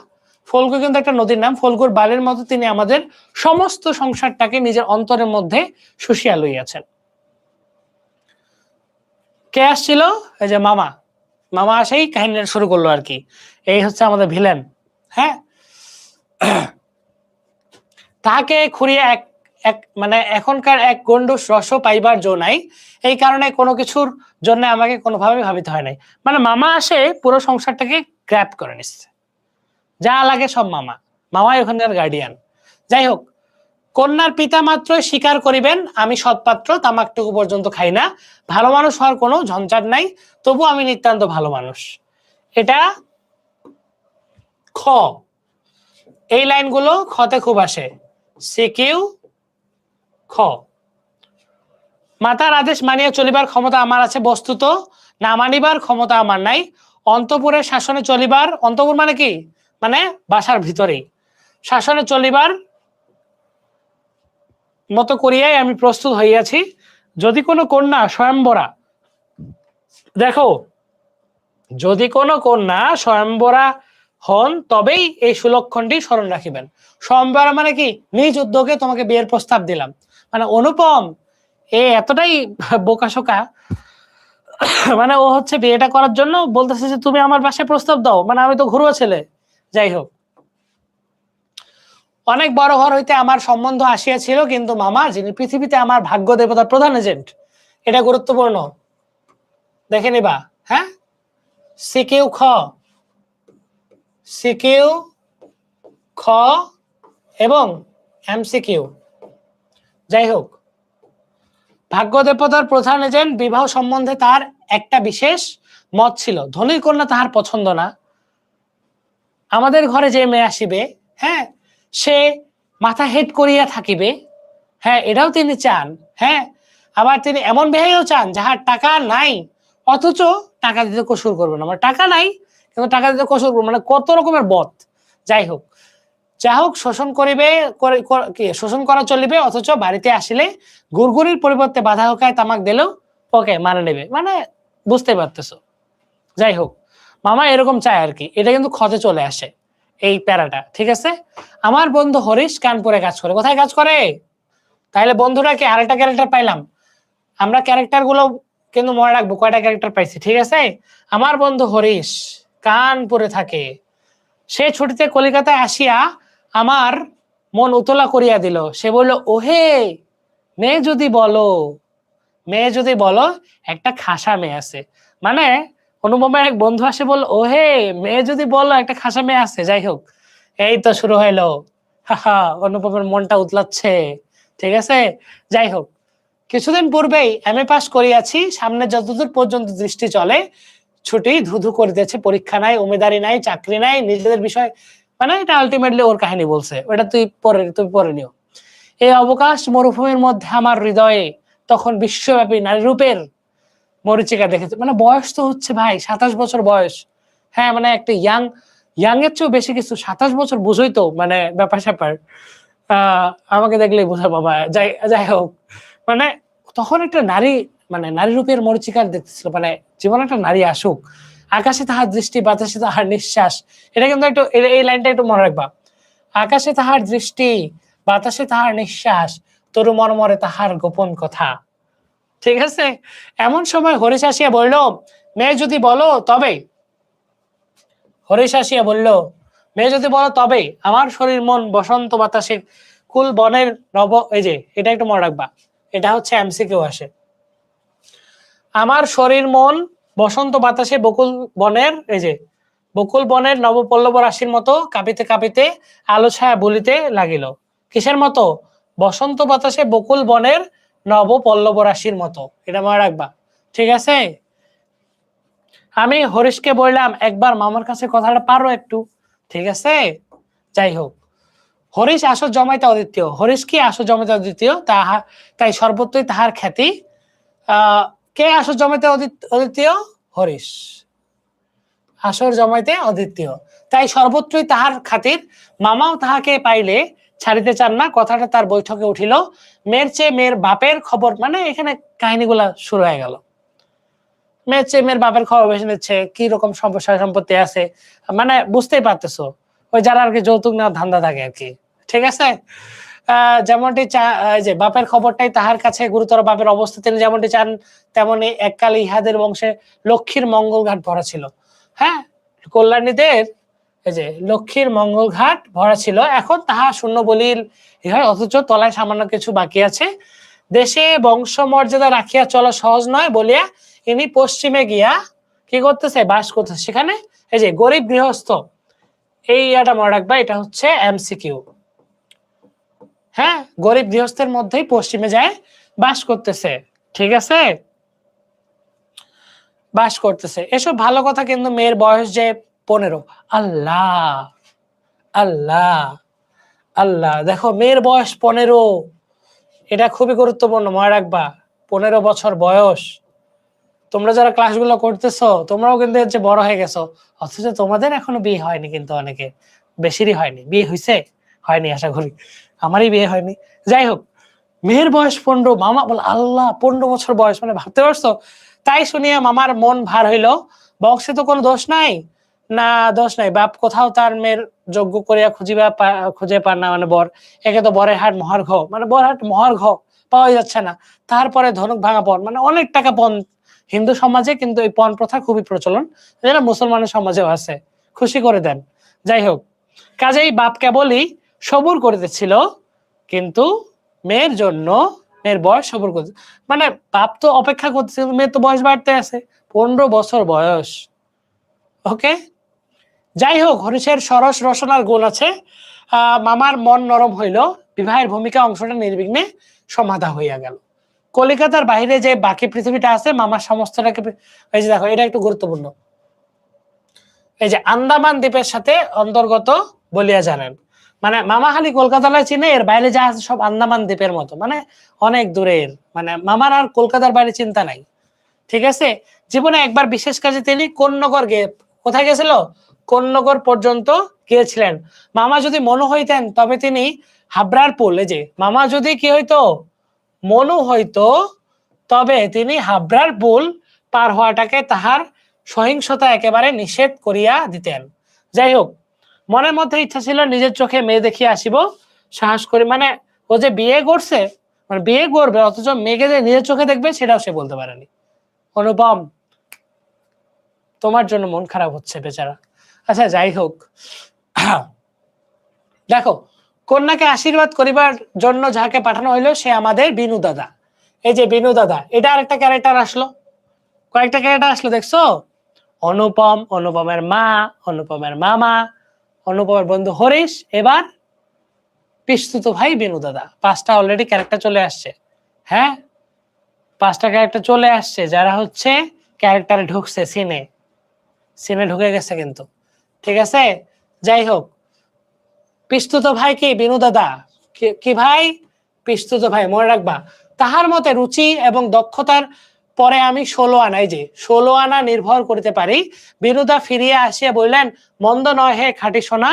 ফল্গু কিন্তু একটা নদীর নাম। ফল্গুর বালির মতো তিনি আমাদের সমস্ত সংসারটাকে নিজের অন্তরের মধ্যে শুষিয়া লইয়াছেন। কে আসছিল? এই যে মামা। মামা আসেই কাহিনীটা শুরু করলো আর কি। এই হচ্ছে আমাদের ভিলেন। হ্যাঁ, তাহাকে খুঁড়িয়া এক মানে এখনকার এক গন্ডুস রস পাইবার জো নাই, এই কারণে কোনো কিছুর জন্য আমাকে কোনোভাবে ভাবিতে হয় নাই। মানে মামা আসে পুরো সংসারটাকে গ্র্যাব করে নিচ্ছে, যা লাগে সব মামা। মামাই ওখানকার গার্ডিয়ান। যাই হোক, কন্যার পিতা মাত্রই স্বীকার করিবেন আমি সৎপাত্র, তামাকটুকু পর্যন্ত খাই না, ভালো মানুষ হওয়ার কোনো ঝঞ্ঝাট নাই, তবু আমি নিতান্ত ভালো মানুষ। এটা খ। এই লাইনগুলো খতে খুব আসে। সিকিউ খ। মাতার আদেশ মানিয়া চলিবার ক্ষমতা আমার আছে, বস্তুত না মানিবার ক্ষমতা আমার নাই। অন্তপুরের শাসনে চলিবার, অন্তপুর মানে কি? মানে বাসার ভিতরেই শাসনে চলিবার মতো করিয়াই আমি প্রস্তুত হইয়াছি। যদি কোনো কন্যা স্বয়ম্বরা, দেখো, যদি কোনো কন্যা স্বয়ম্বরা হন তবেই এই সুলক্ষণটি স্মরণ রাখিবেন। স্বয়ম্বরা মানে কি? নিজ উদ্যোগে তোমাকে বিয়ের প্রস্তাব দিলাম। মানে অনুপম এতটাই বোকাশোকা, মানে ও হচ্ছে বিয়েটা করার জন্য বলতেছে যে তুমি আমার বাসায় প্রস্তাব দাও, মানে আমি তো ঘুরুয়া ছেলে। যাই হোক, অনেক বড় ঘর হইতে আমার সম্বন্ধ আসিয়াছিল, কিন্তু মামা যিনি পৃথিবীতে আমার ভাগ্য দেবতার প্রধান এজেন্ট, এটা গুরুত্বপূর্ণ, দেখে নিবা। হ্যাঁ, সিকিউ খ, সিকিউ খ এবং এমসিকিউ। যাই হোক, ভাগ্য দেবতার প্রধান এজেন্ট বিবাহ সম্বন্ধে তার একটা বিশেষ মত ছিল। ধনীর কন্যা তাহার পছন্দ না। আমাদের ঘরে যে মেয়ে আসিবে, হ্যাঁ, সে মাথা হেড করিয়া থাকিবে, হ্যাঁ, এটাও তিনি চান। হ্যাঁ, আবার তিনি এমন বিয়েও চান যাহার টাকা নাই অথচ টাকা দিতে কসুর করবে না, মানে টাকা নাই কিন্তু টাকা দিতে কসুর করবে, মানে কত রকমের বদ। যাই হোক, যা হোক, শোষণ করিবে, শোষণ করা চলিবে, অথচ বাড়িতে আসিলে গুড়গুড়ির পরিবর্তে বাধা হোকায় তামাক দিলেও ওকে মানে নেবে, মানে বুঝতে পারতেছো। যাই হোক, মামা এরকম চায় আর কি, এটা কিন্তু খতে চলে আসে এই প্যারাটা, ঠিক আছে। আমার বন্ধু হরিশ কানপুরে কাজ করে। কোথায় কাজ করে? তাহলে বন্ধুটাকে আরেকটা ক্যারেক্টার পাইলাম। আমরা ক্যারেক্টার গুলো কিন্তু মনে রাখবো কয়টা ক্যারেক্টার পাইছি, ঠিক আছে। আমার বন্ধু হরিশ কানপুরে থাকে। সে ছুটিতে কলিকাতায় আসিয়া আমার মন উতলা করিয়া দিল। সে বলল, ওহে মেয়ে যদি বলো, মেয়ে যদি বলো, একটা খাসা মেয়ে আছে। মানে অনুপমের এক বন্ধু আসে বলল, ওহে মেয়ে যদি বলো একটা খাসা মেয়ে আছে। যাই হোক, এই তো শুরু হইলো, হাহা, অনুপমের মনটা উতলাচ্ছে, ঠিক আছে। যাই হোক, কিছুদিন পূর্বেই এমএ পাস করিয়াছি, সামনে যতদূর পর্যন্ত দৃষ্টি চলে ছুটি ধুধু করিতেছে, পরীক্ষা নাই, উমেদারি নাই, চাকরি নাই, নিজেদের বিষয়, মানে এটা আলটিমেটলি ওর কাহিনী বলছে, ওটা তুমি পরে নিও। এই অবকাশ মরুভূমির মধ্যে আমার হৃদয়ে তখন বিশ্বব্যাপী নারী রূপের মরিচিকা দেখেছে। মানে বয়স তো হচ্ছে ভাই 27 বছর বয়স, হ্যাঁ, মানে একটা ইয়াং এর চেয়েও বেশি কিছু, 27 বছর, বুঝোই তো মানে ব্যাপার স্যাপার। আমাকে দেখলেই বোঝা বাবা। যাই হোক, মানে তখন একটা নারী, মানে নারী রূপের মরিচিকা দেখতেছিল, মানে জীবনে একটা নারী আসুক। আকাশে তাহার দৃষ্টি, বাতাসে তাহার নিঃশ্বাস। এটা কিন্তু একটু, এই লাইনটা একটু মনে রাখবা। আকাশে তাহার দৃষ্টি, বাতাসে তাহার নিঃশ্বাস, তরু মর্মরে তাহার গোপন কথা। ঠিক আছে। এমন সময় হরিশ আসিয়া বলল, মেয়ে যদি বলো তবে, হরিশ আসিয়া বলল, মেয়ে যদি বলো তবে আমার শরীর মন বসন্ত বাতাসে কুল বনের নব, এই যে এটা একটু মনে রাখবা, এটা হচ্ছে এমসিকিউ আসে। আমার শরীর মন বসন্ত বাতাসে বকুল বনের, এই যে বকুল বনের নবপল্লব রাশির মতো কাঁপিতে কাঁপিতে আলো ছায়া বলিতে লাগিল। কিসের মতো? বসন্ত বাতাসে বকুল বনের নবপল্লব রাশির মতো, এটা মনে রাখবা, ঠিক আছে। আমি হরিশকে বললাম, একবার মামার কাছে কথাটা পারো একটু, ঠিক আছে। যাই হোক, হরিশ আসর জমাইতে অদ্বিতীয়। হরিশ কি আসর জমাইতে অদ্বিতীয়, তাই সর্বত্রই তাহার খ্যাতি। কে আসর জমাইতে অদ্বিতীয়? হরিশ আসর জমাইতে অদ্বিতীয়, তাই সর্বত্রই তাহার খাতির। মামাও তাহাকে পাইলে ছাড়িতে চান না। কথাটা তার বৈঠকে উঠিল। মেয়ের চেয়ে মেয়ের বাপের খবর, মানে এখানে কাহিনীগুলা শুরু হয়ে গেল। মেয়ের চেয়ে মেয়ের বাপের খবর বেশি নিচ্ছে, কি রকম সমস্যা সম্পত্তি আছে, মানে বুঝতেই পারতেছো, ওই যারা আর কি যৌতুক নেওয়ার ধান্দা থাকে আর কি, ঠিক আছে। যেমনটি যে বাপের খবরটাই তাহার কাছে গুরুতর, বাপের অবস্থা তিনি যেমনটি চান তেমনি এককালে ইহাদের বংশে লক্ষ্মীর মঙ্গল ঘাট ভরা ছিল। হ্যাঁ, কল্যাণীদের এই যে লক্ষ্মীর মঙ্গল ঘাট ভরা ছিল, এখন তাহা শূন্য বলিল হয়, অথচ তলায় সামান্য কিছু বাকি আছে। দেশে বংশমর্যাদা রাখিয়া চলা সহজ নয় বলিয়া ইনি পশ্চিমে গিয়া কি করতেছে? বাস করতেছে সেখানে। এই যে গরিব গৃহস্থ, এই এটা মনে রাখবা, এটা হচ্ছে এমসিকিউ। হ্যাঁ, গরিব গৃহস্থের মধ্যেই পশ্চিমে যায় বাস করতেছে, ঠিক আছে, বাস করতেছে। এসব ভালো কথা, কিন্তু মেয়ের বয়স যে 15। আল্লাহ আল্লাহ আল্লাহ, দেখো মেয়ের বয়স 15, এটা খুবই গুরুত্বপূর্ণ, মনে রাখবা। 15 বছর বয়স। তোমরা যারা ক্লাসগুলো করতেছো তোমরাও কিন্তু হচ্ছে বড় হয়ে গেছো, অথচ তোমাদের এখনো বিয়ে হয়নি, কিন্তু অনেকে বেশিরই হয়নি। বিয়ে হয়েছে? হয়নি আশা করি, আমারই বিয়ে হয়নি। যাই হোক, মেয়ের বয়স 15, মামা বল আল্লাহ 15 বছর বয়স, মানে ভাবতে পারছো। তাই শুনিয়া মামার মন ভার হইল। বংশে তো কোনো দোষ নাই, না দোষ নাই, বাপ কোথাও তার মেয়ের যোগ্য করিয়া খুঁজে পান না, মানে বর। একে তো বরের হাট মহার্ঘ, মানে বর হাট মহার্ঘ পাওয়া যাচ্ছে না। তারপরে ধনুক ভাঙা পণ, মানে অনেক টাকা পণ। হিন্দু সমাজে কিন্তু এই পণ প্রথা খুবই প্রচলন, যেটা মুসলমানের সমাজেও আছে। খুশি করে দেন। যাই হোক, কাজেই বাপ কেবলই সবুর করিতেছিল, কিন্তু মেয়ের জন্য, মেয়ের বয়স সবুর করতে, মানে বাপ তো অপেক্ষা করতেছে, মেয়ের তো বয়স বাড়তে আছে, 15 বছর বয়স। ওকে, যাই হোক, হরিশের সরস রসনার গুণ আছে। মামার মন নরম হইল, বিবাহের ভূমিকা অংশটা নির্বিঘ্নে সমাধা হইয়া গেল। কলিকাতার বাইরে যে বাকি পৃথিবীটা আছে, মামার সমস্তটাকে, এই যে দেখো, এটা একটু গুরুত্বপূর্ণ, এই যে আন্দামান দ্বীপের সাথে অন্তর্গত বলিয়া জানেন, মানে মামা খালি কলকাতায় চিনে, এর বাইরে যা আছে সব আন্দামান দ্বীপের মতো, মানে অনেক দূরের, মানে মামার আর কলকাতার বাইরে চিন্তা নাই। ঠিক আছে, জীবনে একবার বিশেষ কাজে তিনি কোন্নগর কোথায় গেছিল? কোন্নগর পর্যন্ত গিয়েছিলেন। মামা যদি মনু হইতেন তবে তিনি হাবড়ার পুল, এই যে মামা যদি কি হইতো, মনু হইতো, তবে তিনি হাবড়ার পুল পার হওয়াটাকে তাহার সহিংসতা একেবারে নিষেধ করিয়া দিতেন। যাই হোক, মনের মধ্যে ইচ্ছা ছিল নিজের চোখে মেয়ে দেখিয়ে আসিব, সাহস করে, মানে ও যে বিয়ে করছে, মানে বিয়ে করবে, অথচ মেয়েকে যে নিজের চোখে দেখবে সেটাও সে বলতে পারেনি। অনুপম, তোমার জন্য মন খারাপ হচ্ছে বেচারা। আচ্ছা, যাই হোক, দেখো, কন্যাকে আশীর্বাদ করিবার জন্য যাকে পাঠানো হইলো সে আমাদের বিনু দাদা। এই যে বিনু দাদা, এটা আরেকটা ক্যারেক্টার আসলো, কয়েকটা ক্যারেক্টার আসলো, দেখছো? অনুপম, অনুপমের মা, অনুপমের মামা, অনুপমের বন্ধু হরিশ, এবার পিস্তুত ভাই বিনু দাদা। 5টা অলরেডি ক্যারেক্টার চলে আসছে। হ্যাঁ, 5টা ক্যারেক্টার চলে আসছে, যারা হচ্ছে ক্যারেক্টারে ঢুকছে, সিনে ঢুকে গেছে কিন্তু। ঠিক আছে, যাই হোক, পিস্তুত ভাই কি? বিনু দাদা। কি ভাই? পিস্তুত ভাই, মনে রাখবা। তাহার মতে রুচি এবং দক্ষতার পরে আমি 16 আনা, এই যে 16 আনা নির্ভর করতে পারি। বিনুদা ফিরিয়া আসিয়া বললেন, মন্দ নয় হে খাঁটি সোনা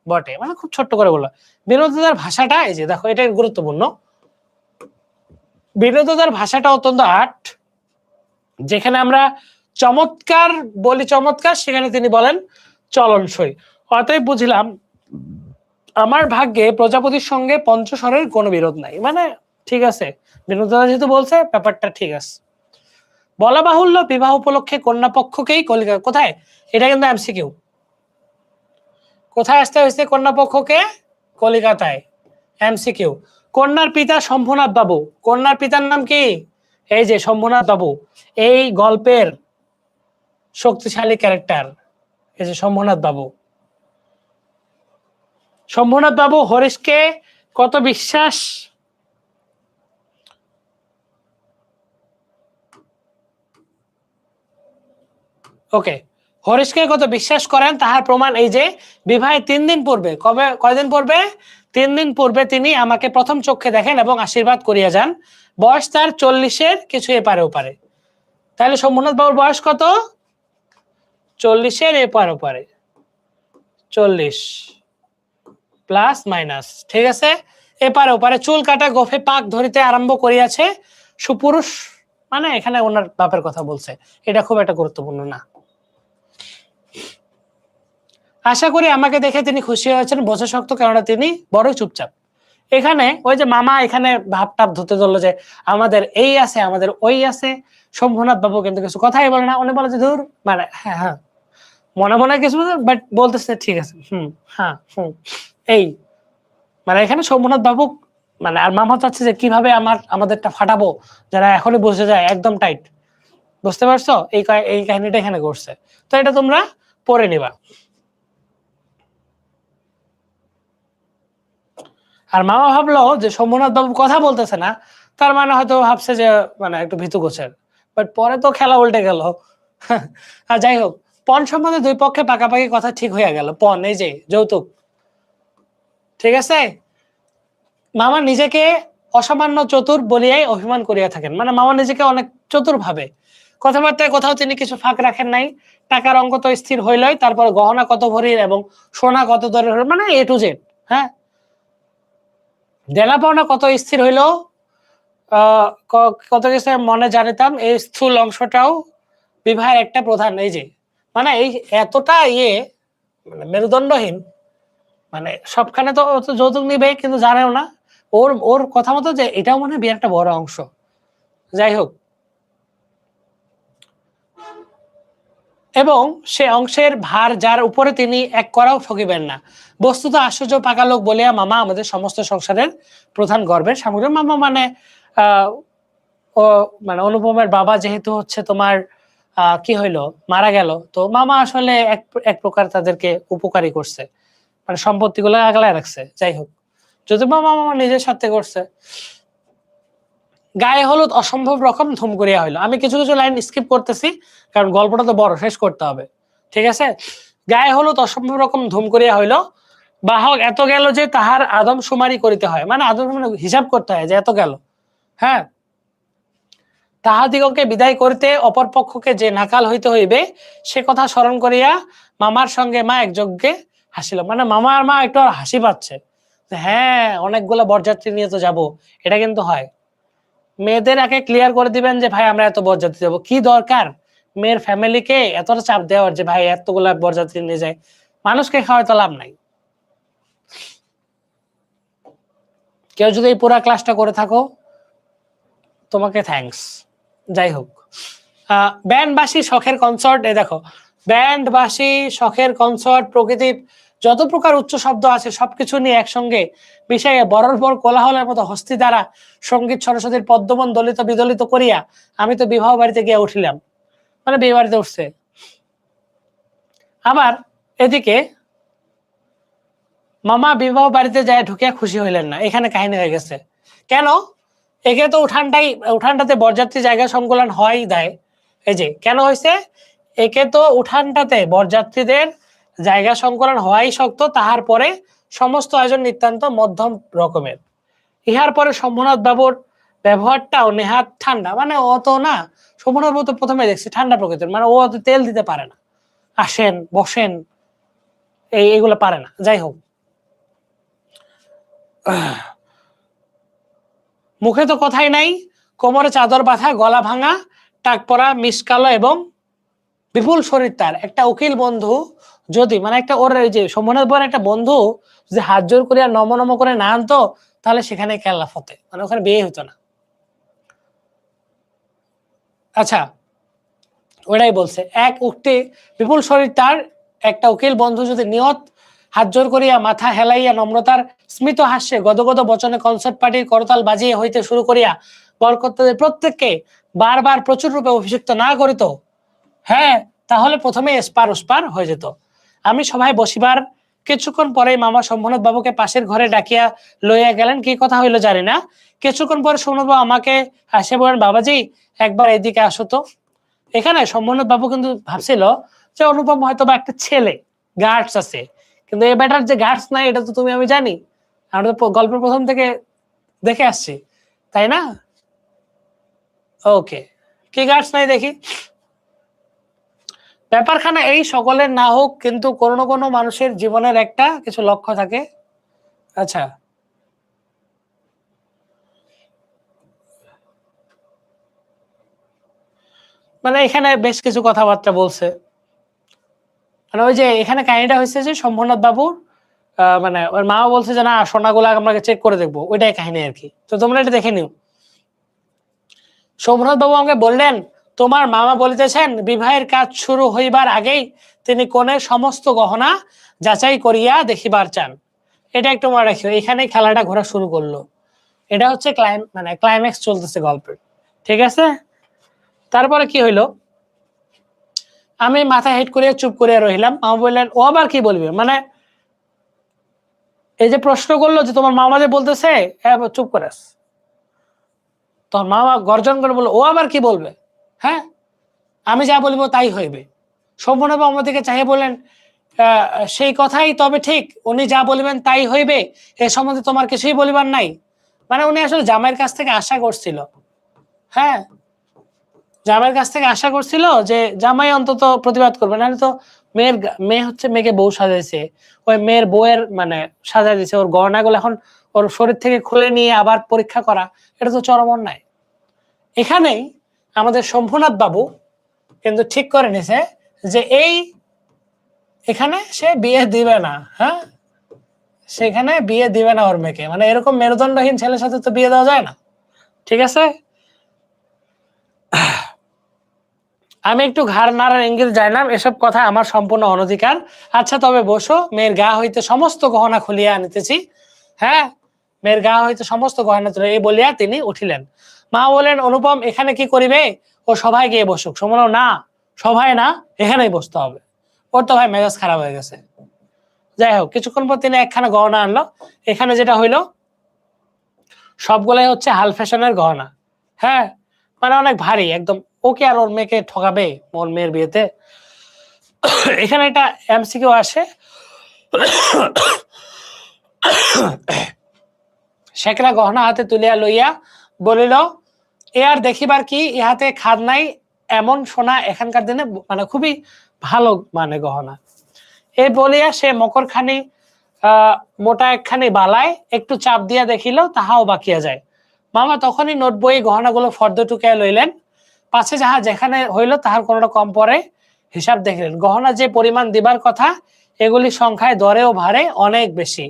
বটে। মানে খুব ছোট্ট করে বললো। বিনুদার ভাষাটা, এই যে দেখো, এটা গুরুত্বপূর্ণ। বিনুদার ভাষাটা অত্যন্ত আট। যেখানে আমরা চমৎকার বলি চমৎকার, সেখানে তিনি বলেন চলনসই। অতএব বুঝলাম আমার ভাগ্যে প্রজাপতির সঙ্গে পঞ্চস্বরের কোনো বিরোধ নাই। মানে ঠিক আছে, বিনোদা যেহেতু বলছে, ব্যাপারটা ঠিক আছে। বলা বাহুল্য, বিবাহ উপলক্ষে কন্যা পক্ষকেই কলিকাতা, কোথায়? এটা কিন্তু এমসিকিউ। কোথায় আসতে হয়েছে কন্যা পক্ষকে? কলিকাতায়। এমসিকিউ। কন্যার পিতা শম্ভুনাথ বাবু। কন্যার পিতার নাম কি? এই যে শম্ভুনাথ বাবু। এই গল্পের শক্তিশালী ক্যারেক্টার, এই যে শম্ভুনাথ বাবু। শম্ভুনাথ বাবু হরিশকে কত বিশ্বাস, ওকে, হরিশকে কত বিশ্বাস করেন তাহার প্রমাণ এই যে বিবাহের 3 দিন পূর্বে, কয়দিন পূর্বে? 3 দিন পূর্বে তিনি আমাকে প্রথম চক্ষে দেখেন এবং আশীর্বাদ করিয়া যান। বয়স তার 40-এর কিছু এপারে ওপারে। তাহলে শম্ভুনাথ বাবুর বয়স কত? 40-এর এপারে ওপারে, 40 প্লাস মাইনাস। ঠিক আছে, এপারে ওপারে। চুল কাটা, গোফে পাক ধরিতে আরম্ভ করিয়াছে, সুপুরুষ, মানে এখানে ওনার বাপের কথা বলছে। এটা খুব একটা গুরুত্বপূর্ণ না। আশা করি আমাকে দেখে তিনি খুশি হয়েছেন, বোঝা শক্ত, কেননা তিনি বড়ই চুপচাপ। এখানে ওই যে মামা এখানে ভাবটাপ ধরতে ধরলো যে আমাদের এই আছে, আমাদের ওই আছে। শম্ভুনাথ বাবু কিন্তু কিছু কথাই বলে না, উনি বলে যে ধুর, মানে হ্যাঁ হ্যাঁ, মনে মনে কিছু, বাট বলতেছে ঠিক আছে, হ্যাঁ এই, মানে এখানে শম্ভুনাথ বাবু, মানে আর মামা চাচ্ছে যে কিভাবে আমাদেরটা ফাটাবো, যারা এখনই বুঝে যায় একদম টাইট। বুঝতে পারছো? এই কাহিনীটা এখানে করছে। তো এটা তোমরা পড়ে নিবা। আর মামা ভাবলো যে শম্ভুনাথ বাবু কথা বলতেছে না, তার মানে হয়তো ভাবছে যে মানে একটু ভীতু গোছের, বাট পরে তো খেলা উল্টে গেল। আর যাই হোক, পণ সম্বন্ধে দুই পক্ষে পাকাপাকি কথা ঠিক হয়ে গেল। পণ, এই যে যৌতুক। ঠিক আছে, মামা নিজেকে অসামান্য চতুর বলিয়াই অভিমান করিয়া থাকেন, মানে মামা নিজেকে অনেক চতুর ভাবে। কথাবার্তায় কোথাও তিনি কিছু ফাঁক রাখেন নাই। টাকার অঙ্ক তো স্থির হইলই, তারপর গহনা কত ভরির এবং সোনা কত দরের, মানে এ টু জেড। হ্যাঁ, দেনা পাওনা কত স্থির হইলো, কত কিছু মনে জানিতাম, এই স্থূল অংশটাও বিবাহের একটা প্রধান। এই যে মানে এই এতটা মানে মেরুদণ্ডহীন, মানে সবখানে তো যৌতুক নিবে কিন্তু জানেও না। ওর ওর কথা মতো যে এটাও মনে হয় বিয়ের একটা বড় অংশ। যাই হোক, এবং সে অংশের ভার যার উপরে তিনি এক করাও ঠকিবেন না। বস্তুত আশ্চর্য পাকা লোক বলিয়া মামা আমাদের সমস্ত সংসারের প্রধান গর্বের সামগ্রী। মামা মানে ও মানে অনুপমের বাবা যেহেতু হচ্ছে তোমার কি হইলো, মারা গেল। তো মামা আসলে এক এক প্রকার তাদেরকে উপকারী করছে, মানে সম্পত্তিগুলো আগলায় রাখছে। যাই হোক, যদি মামা মামা নিজের সাথে করছে। গায়ে হলুদ অসম্ভব রকম ধুম করিয়া হইলো। আমি কিছু কিছু লাইন স্কিপ করতেছি, কারণ গল্পটা তো বড়, শেষ করতে হবে। ঠিক আছে। গায়ে হলুদ অসম্ভব রকম ধুম করিয়া হইল, বাহক এত গেল যে তাহার আদম সুমারি করিতে হয়, মানে আদম হিসাব করতে হয় যে এত গেল। হ্যাঁ, তাহাদিগকে বিদায় করিতে অপর পক্ষকে যে নাকাল হইতে হইবে সে কথা স্মরণ করিয়া মামার সঙ্গে মা একযোগে হাসিল। মানে মামা আর মা একটু হাসি পাচ্ছে, হ্যাঁ অনেকগুলো বরযাত্রী নিয়ে তো যাব। এটা কিন্তু হয়, মেয়েদের আগে ক্লিয়ার করে দিবেন যে ভাই আমরা এত বরযাত্রী যাবো, কি দরকার মেয়ের ফ্যামিলিকে এতটা চাপ দেওয়ার যে ভাই এতগুলা বরযাত্রী নিয়ে যায়, মানুষকে খাওয়াই তো লাভ নাই। কেউ যদি এই পুরা ক্লাসটা করে থাকো তোমাকে থ্যাঙ্কস। যাই হোক, ব্যান্ডবাসী শখের কনসার্ট, এই দেখো ব্যান্ডবাসী শখের কনসার্ট প্রকৃতির যত প্রকার উচ্চ শব্দ আছে সবকিছু নিয়ে একসঙ্গে মিশাইয়া বড়র বড় কোলাহলের মতো হস্তি দ্বারা সঙ্গীত সরস্বতীর পদ্মবন দলিত বিদলিত করিয়া আমি তো বিবাহ বাড়িতে গিয়ে উঠিলাম, মানে বিয়ে বাড়িতে উঠছে। আবার এদিকে মামা বিবাহ বাড়িতে যায় ঢুকিয়া খুশি হইলেন না, এখানে কাহিনী হয়ে গেছে। কেন? একে তো উঠানটাতে বরযাত্রী জায়গা সংকুলন হয় দেয়। এই যে কেন হয়েছে, একে তো উঠানটাতে বরযাত্রীদের জায়গা সংকুলন হওয়াই শক্ত, তাহার পরে সমস্ত আয়োজন নিতান্ত মধ্যম রকমের। ইহার পরে শম্ভুনাথ বাবুর ব্যবহারটাও নেহাত ঠান্ডা, মানে ও তো না, শম্ভুনাথ বাবু তো প্রথমে দেখছি ঠান্ডা প্রকৃতির, মানে ও তো তেল দিতে পারে না, আসেন বসেন এইগুলো পারে না। যাই হোক, মুখে তো কথাই নাই, কোমরে চাদর বাঁধা, গলা ভাঙা, টাক পরা, মিসকালো এবং বিপুল শরীর তার একটা উকিল বন্ধু যদি, মানে একটা ওর যে শম্ভুনাথ বউয়ের একটা বন্ধু যদি হাত জোর করিয়া নম নম করে না আনতো তাহলে সেখানে কেল্লা ফতে, মানে ওখানে বিয়ে হতো না। আচ্ছা, ওটাই বলছে, এক উক্তি বিপুল শরীর তার একটা উকিল বন্ধু যদি নিয়ত হাত জোর করিয়া মাথা হেলাইয়া নম্রতার স্মিত হাস্যে গদগদ বচনে কনসার্ট পার্টির করতাল বাজিয়ে হইতে শুরু করিয়া বরকর্তাদের প্রত্যেককে বারবার প্রচুর রূপে অভিষিক্ত না করিত, হ্যাঁ তাহলে প্রথমে এসপার ওসপার হয়ে যেত। আমি সভায় বসিবার কিছুক্ষণ পরে মামা শম্ভুনাথ বাবুকে পাশের ঘরে ডাকিয়া লইয়া গেলেন। কি কথা হইলো জানি না। কিছুক্ষণ পরে শম্ভুনাথ বাবু আমাকে আসে বলেন, বাবাজি একবার এদিকে আসো তো। এখানে শম্ভুনাথ বাবু কিন্তু ভাবছিল যে অনুপম হয়তো বা একটা ছেলে, গার্ডস আছে, কিন্তু এই ব্যাটার যে গার্ডস নাই এটা তো তুমি আমি জানি, আমরা তো গল্পের প্রথম থেকে দেখে আসছি, তাই না? ওকে, কি গার্ডস নাই দেখি। ব্যাপারখানা এই সকলের না হোক, কিন্তু কোনো না কোনো মানুষের জীবনের একটা কিছু লক্ষ্য থাকে। আচ্ছা, মানে এখানে বেশ কিছু কথাবার্তা বলছে, মানে ওই যে এখানে কাহিনীটা হয়েছে যে শম্ভুনাথ বাবুর মানে ওর মা বলছে যে না সোনাগুলা আমাকে চেক করে দেখবো, ওইটাই কাহিনী আর কি। তো তোমরা এটা দেখে নিও। শম্ভুনাথ বাবু আমাকে বললেন, তোমার মামা বলিতেছেন বিবাহের কাজ শুরু হইবার আগেই তিনি কনের সমস্ত গহনা যাচাই করিয়া দেখিবার চান। এটা একটু মনে রাখিও, এখানে খেলাটা ঘোরা শুরু করলো। এটা হচ্ছে মানে ক্লাইম্যাক্স চলতেছে গল্পের, ঠিক আছে। তারপরে কি হইলো, আমি মাথা হেড করিয়া চুপ করিয়া রহিলাম। মামা বললেন, ও আবার কি বলবে, মানে এই যে প্রশ্ন করলো যে তোমার মামা যে বলতেছে চুপ করে। তোর মামা গর্জন করে বললো, ও আবার কি বলবে, হ্যাঁ আমি যা বলবো তাই হইবে। শম্ভুনাথ আমাদেরকে চাহিয়ে বললেন, সেই কথাই তবে ঠিক, উনি যা বলবেন তাই হইবে, এ সম্বন্ধে তোমার কিছুই বলিবার নাই। মানে উনি আসলে জামাইয়ের কাছ থেকে আশা করছিল, হ্যাঁ জামাইয়ের কাছ থেকে আশা করছিল যে জামাই অন্তত প্রতিবাদ করবে, নাহলে তো মেয়ে হচ্ছে মেয়েকে বউ সাজাইছে, ওই মেয়ের বউয়ের মানে সাজাই দিছে, ওর গহনাগুলো এখন ওর শরীর থেকে খুলে নিয়ে আবার পরীক্ষা করা, এটা তো চরম অন্যায়। এখানেই আমাদের শম্ভুনাথ বাবু কিন্তু ঠিক করে নিছে যে এখানে সে বিয়ে দিবে না, হ্যাঁ সেখানে বিয়ে দিবে না ওর মেয়েকে, মানে এরকম মেরুদণ্ডহীন ছেলের সাথে তো বিয়ে দেওয়া যায় না, ঠিক আছে। আমি একটু ঘাড় নাড়ার ইঙ্গিত যাইলাম, এসব কথা আমার সম্পূর্ণ অনধিকার। আচ্ছা তবে বসো, মেয়ের গা হইতে সমস্ত গহনা খুলিয়া আনিতেছি, হ্যাঁ মেয়ের গা হইতে সমস্ত গহনা তুলে, এই বলিয়া তিনি উঠিলেন। মা বলেন, অনুপম এখানে কি করিবে, ও সবাই গিয়ে বসুক। সমন না, সবাই না এখানেই বসতে হবে। ওর তো ভাই মেজাজ খারাপ হয়ে গেছে। যাই হোক, কিছুক্ষণ পর তিনি একখানা গহনা আনলো। এখানে যেটা হইলো সবগুলাই হচ্ছে হাল ফ্যাশনের গহনা। হ্যাঁ, মানে অনেক ভারী একদম। ওকে আর ওর মেয়েকে ঠকাবে ওর মেয়ের বিয়েতে? এখানে একটা এমসিকিউ আসে, শেখরা গহনা হাতে তুলিয়া লইয়া বলিল, এ আর দেখিবার কি, ইহাতে খাদ নাই, এমন সোনা এখানকার দিনে মানে খুবই ভালো মানে গহনা। এই বলিয়া সে মকরখানি মোটা একখানি বালায় একটু চাপ দিয়া দেখিল, তাহাও বাকিয়া যায়। মামা তখনই নোট বই গহনাগুলো ফর্দ টুকিয়া লইলেন, পাছে যাহা যেখানে হইল তাহার কোনোটা কম পরে হিসাব দেখিলেন। গহনা যে পরিমাণ দিবার কথা, এগুলি সংখ্যায় দরেও ভারে অনেক বেশি।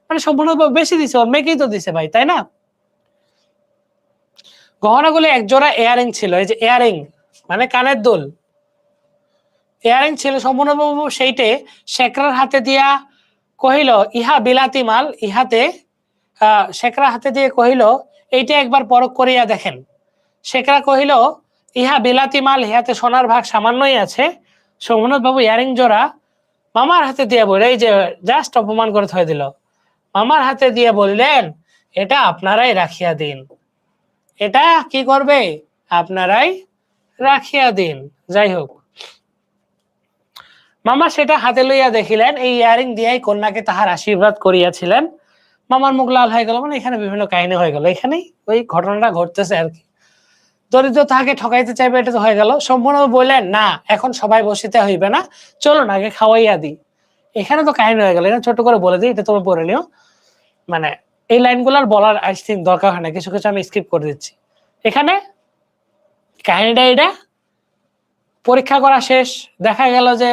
মানে সম্পূর্ণ বেশি দিছে, ওর মেয়েকেই তো দিছে ভাই, তাই না? গহনাগুলি একজোড়া ইয়ারিং ছিল, এই যে ইয়ারিং মানে কানের দুল, ইয়ারিং ছিল সম্পূর্ণ সেইটে শেখরার হাতে দিয়া কহিল, ইহা বিলাতি মাল, ইহাতে শেখরা হাতে দিয়ে কহিল, এইটা একবার পরখ করিয়া দেখেন। শেখরা কহিল, ইহা বিলাতি মাল, ইহাতে সোনার ভাগ সামান্যই আছে। সোমনাথ বাবু ইয়ারিং জোড়া মামার হাতে দিয়ে বলে, এই যে জাস্ট অপমান করে থয়ে দিল, মামার হাতে দিয়ে বললেন, এটা আপনারাই রাখিয়া দিন। এটা কি করবে? আপনারাই রাখিয়া দিন। যাই হোক, মামা সেটা হাতে লইয়া দেখিলেন, এই ইয়ারিং দিয়াই কন্যাকে তাহার আশীর্বাদ করিয়াছিলেন। মামার মুখ লাল হয়ে গেল। মানে এখানে বিভিন্ন কাহিনী হয়ে গেল, এখানেই ওই ঘটনাটা ঘটতেছে আর কি। দরিদ্র তাহাকে ঠকাইতে চাইবে, এটা তো হয়ে গেল। সম্পূর্ণ বললেন, না এখন সবাই বসিতে হইবে না, চলুন আগে খাওয়াইয়া দিই। এখানে তো কাহিনী হয়ে গেল। এখানে ছোট করে বলে দিই, এটা তুমি পড়ে নিও। মানে এই লাইনগুলার বলার আই থিঙ্ক দরকার হয় না, কিছু কিছু আমি স্কিপ করে দিচ্ছি। এখানে কাহিনীটা এটা, পরীক্ষা করা শেষ, দেখা গেল যে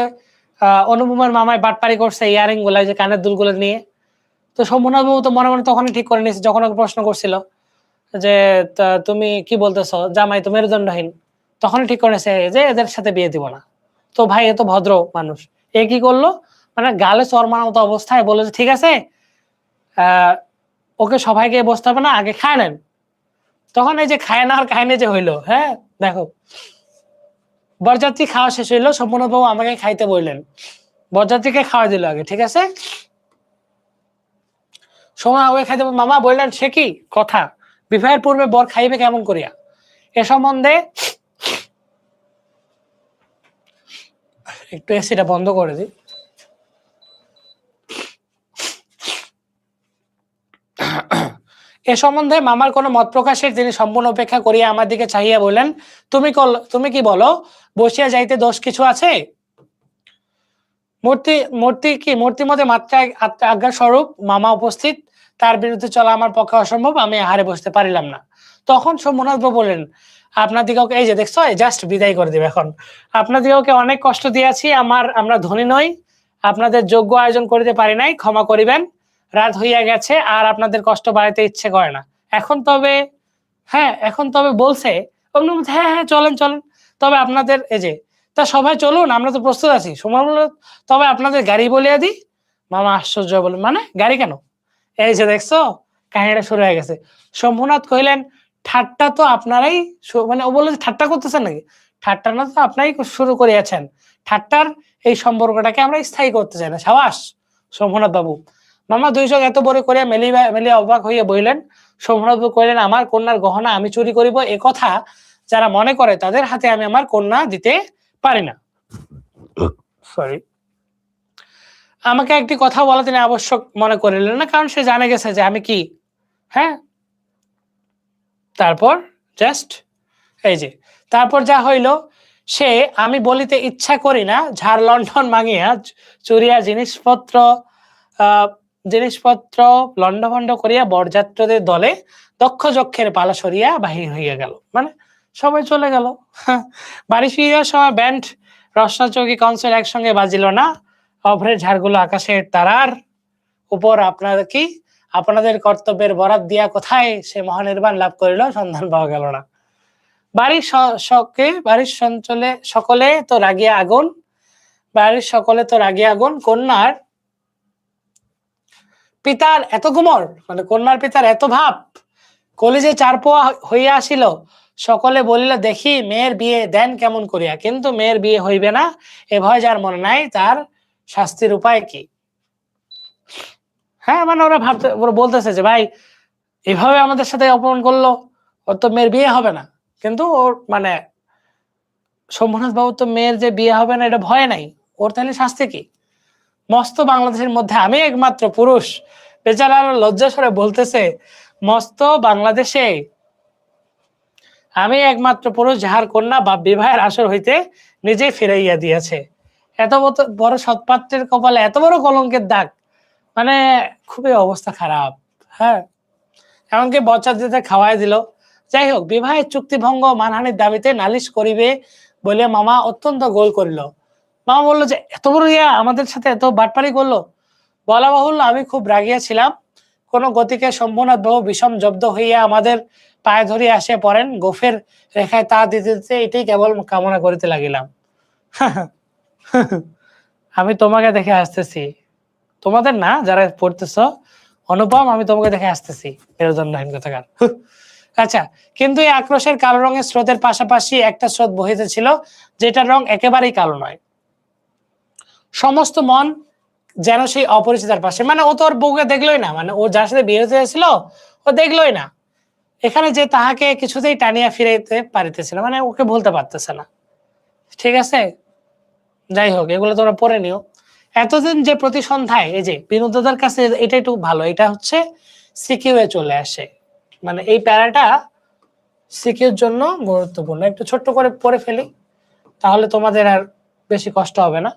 অনুপমার মামায় বাটপারি করছে ইয়ারিং গুলা, যে কানের দুলগুলো নিয়ে। তো সম্পূর্ণবাবু তো মনে মনে তখনই ঠিক করে নিয়েছে, যখন ওকে প্রশ্ন করছিল যে তুমি কি বলতেছো জামাই তো মেরুদণ্ডহীন, তখনই ঠিক করে নিয়েছে যে এদের সাথে বিয়ে দিব না। তো ভাই এ তো ভদ্র মানুষ, এ কি করলো, মানে গালে চর মারার মতো অবস্থায় বলে যে ঠিক আছে, ওকে সবাইকে বসতে হবে না, আগে খায় নেন। তখন এই যে খায় না আর কাহিনী যে হইলো, হ্যাঁ দেখো, বরযাত্রী খাওয়া শেষ হইলো, সম্পূর্ণবাবু আমাকে খাইতে বললেন, বরযাত্রীকে খাওয়া দিল আগে, ঠিক আছে। সময় ওকে খাইতে, মামা বললেন, সে কি কথা, বিবাহের পূর্বে বর খাইবে কেমন করিয়া? এ সম্বন্ধে একটু এসিটা বন্ধ করে দিই। এ সম্বন্ধে মামার কোনো মত প্রকাশের তিনি সম্পূর্ণ উপেক্ষা করিয়া আমার দিকে চাহিয়া বললেন, তুমি কি বলো, বসিয়া যাইতে দোষ কিছু আছে? মূর্তিমতে মাত্রায় আজ্ঞা স্বরূপ মামা উপস্থিত, তার বিরুদ্ধে চলা আমার পক্ষে অসম্ভব, আমি আহারে বসতে পারিলাম না। তখন সোমনাথ বললেন, আপনাদিগকে, এই যে দেখছো, জাস্ট বিদায় করে দিবে এখন, আপনাদিগকে অনেক কষ্ট দিয়েছি, আমরা ধনী নই, আপনাদের যোগ্য আয়োজন করিতে পারি নাই, ক্ষমা করিবেন, রাত হইয়া গেছে, আর আপনাদের কষ্ট বাড়াইতে ইচ্ছে করে না। এখন তবে বলছে, হ্যাঁ হ্যাঁ চলেন চলেন, তবে আপনাদের এই যে, তা সবাই চলুন, আমরা তো প্রস্তুত আছি। সময় বলল, তবে আপনাদের গাড়ি বলিয়া দিই। মামা আশ্চর্য বলে, মানে গাড়ি কেন? এই যে দেখছো, কাহিনীটা শুরু হয়ে গেছে। শম্ভুনাথ কহিলেন, ঠাট্টা তো আপনারাই, মানে ও বলে ঠাট্টা করতেছেন নাকি? ঠাট্টা না তো আপনারাই শুরু করিয়াছেন, ঠাট্টার এই সম্পর্কটাকে আমরা স্থায়ী করতে চাই না। সাবাস শম্ভুনাথ বাবু। মামা দুই চোখ এত বড় করিয়া মেলিয়া অবাক হইয়া বইলেন। শম্ভুনাথ বাবু কহিলেন, আমার কন্যার গহনা আমি চুরি করিব, এ কথা যারা মনে করে তাদের হাতে আমি আমার কন্যা দিতে পারি না। সরি, আমাকে একটি কথা বলা তিনি আবশ্যক মনে করিলেন না, কারণ সে জানে গেছে যে আমি কি। হ্যাঁ, তারপর জাস্ট এই যে, তারপর যা হইল, সে আমি বলিতে ইচ্ছা করি না, ঝাড় লণ্ঠন ভাঙিয়া চুরিয়া জিনিসপত্র লণ্ডভণ্ড করিয়া বরযাত্রীদের দলে দক্ষ যক্ষের পালা সরিয়া বাহির হইয়া গেল। মানে সবাই চলে গেল। বাড়ি ফিরিয়ার সময় ব্যান্ড, রসনাচৌকি, কনসার্ট একসঙ্গে বাজিল না, অভ্রের ঝাড়গুলো আকাশের তারার উপর আপনাদের কর্তব্যের বরাত দিয়া কোথায় সে মহানির্বাণ লাভ করিল, সন্ধান পাওয়া গেল না। বাড়ির সকলে তো রাগিয়া আগুন, কন্যার পিতার এত গুমর, মানে কন্যার পিতার এত ভাব, কলিজে চারপোয়া হইয়া আসিল, সকলে বলিল দেখি মেয়ের বিয়ে দেন কেমন করিয়া, কিন্তু মেয়ের বিয়ে হইবে না, এ ভয় যার মনে নাই তার শাস্তির উপায় কি। হ্যাঁ, মানে ওরা বলতেছে যে ভাই এভাবে আমাদের সাথে অপমান করলো, ওর তো মেয়ের বিয়ে হবে না, কিন্তু ওর মানে শম্ভুনাথ বাবুর তো মেয়ের যে বিয়ে হবে না এটা ভয় নাই, ওর তাহলে শাস্তি কি। মস্ত বাংলাদেশের মধ্যে আমি একমাত্র পুরুষ, বেচারা লজ্জা সরে বলতেছে মস্ত বাংলাদেশে আমি একমাত্র পুরুষ যাহার কন্যা বা বিবাহের আসর হইতে নিজেই ফিরাইয়া দিয়েছে। এত বড় সৎপাত্রের কপালে এত বড় কলঙ্কের দাগ, মানে খুবই অবস্থা খারাপ। হ্যাঁ, এমনকি বচ্চা দিতে খাওয়াই দিল। যাই হোক, বিবাহের চুক্তি ভঙ্গ মানহানির দাবিতে নালিশ করিবে বলে মামা অত্যন্ত গোল করিল। মামা বললো যে এত বড় ইয়া আমাদের সাথে এত বাটপারি করলো। বলা বাহুল্য আমি খুব রাগিয়াছিলাম, কোন গতিকে শম্ভুনাথ বাবু বিষম জব্দ হইয়া আমাদের পায়ে ধরিয়া আসে পড়েন, গোফের রেখায় তা দিতে দিতে এটাই কেবল কামনা করিতে লাগিলাম। আমি তোমাকে দেখে আসতেছি, তোমাদের না যারা পড়তেছ, অনুপম আমি তোমাকে দেখে আসতেছি এর জন্য কথাকার। আচ্ছা, কিন্তু এই আক্রোশের কালো রঙের স্রোতের পাশাপাশি একটা স্রোত বহিতেছিল যেটার রং একেবারেই কালো নয়। সমস্ত মন যেন সেই অপরিচিতার পাশে, মানে ও তো ওর বউকে দেখলোই না, মানে ও যার সাথে বিয়ে হয়েছিল ও দেখলোই না এখানে যে তাহাকে কিছুতেই টানিয়া ফিরাইতে পারিতেছিল, মানে ওকে বলতে পারতেছে না। ঠিক আছে, যাই হোক এগুলো তোমরা পড়ে নিও। এতদিন যে প্রতি সন্ধ্যায় এই যে বিনোদাদার কাছে, এটা একটু ভালো, এটা হচ্ছে সিকিউ এ চলে আসে, মানে এই প্যারাটা সিকিউর জন্য গুরুত্বপূর্ণ। একটু ছোট্ট করে পড়ে ফেলি, তাহলে তোমাদের আর বেশি কষ্ট হবে না।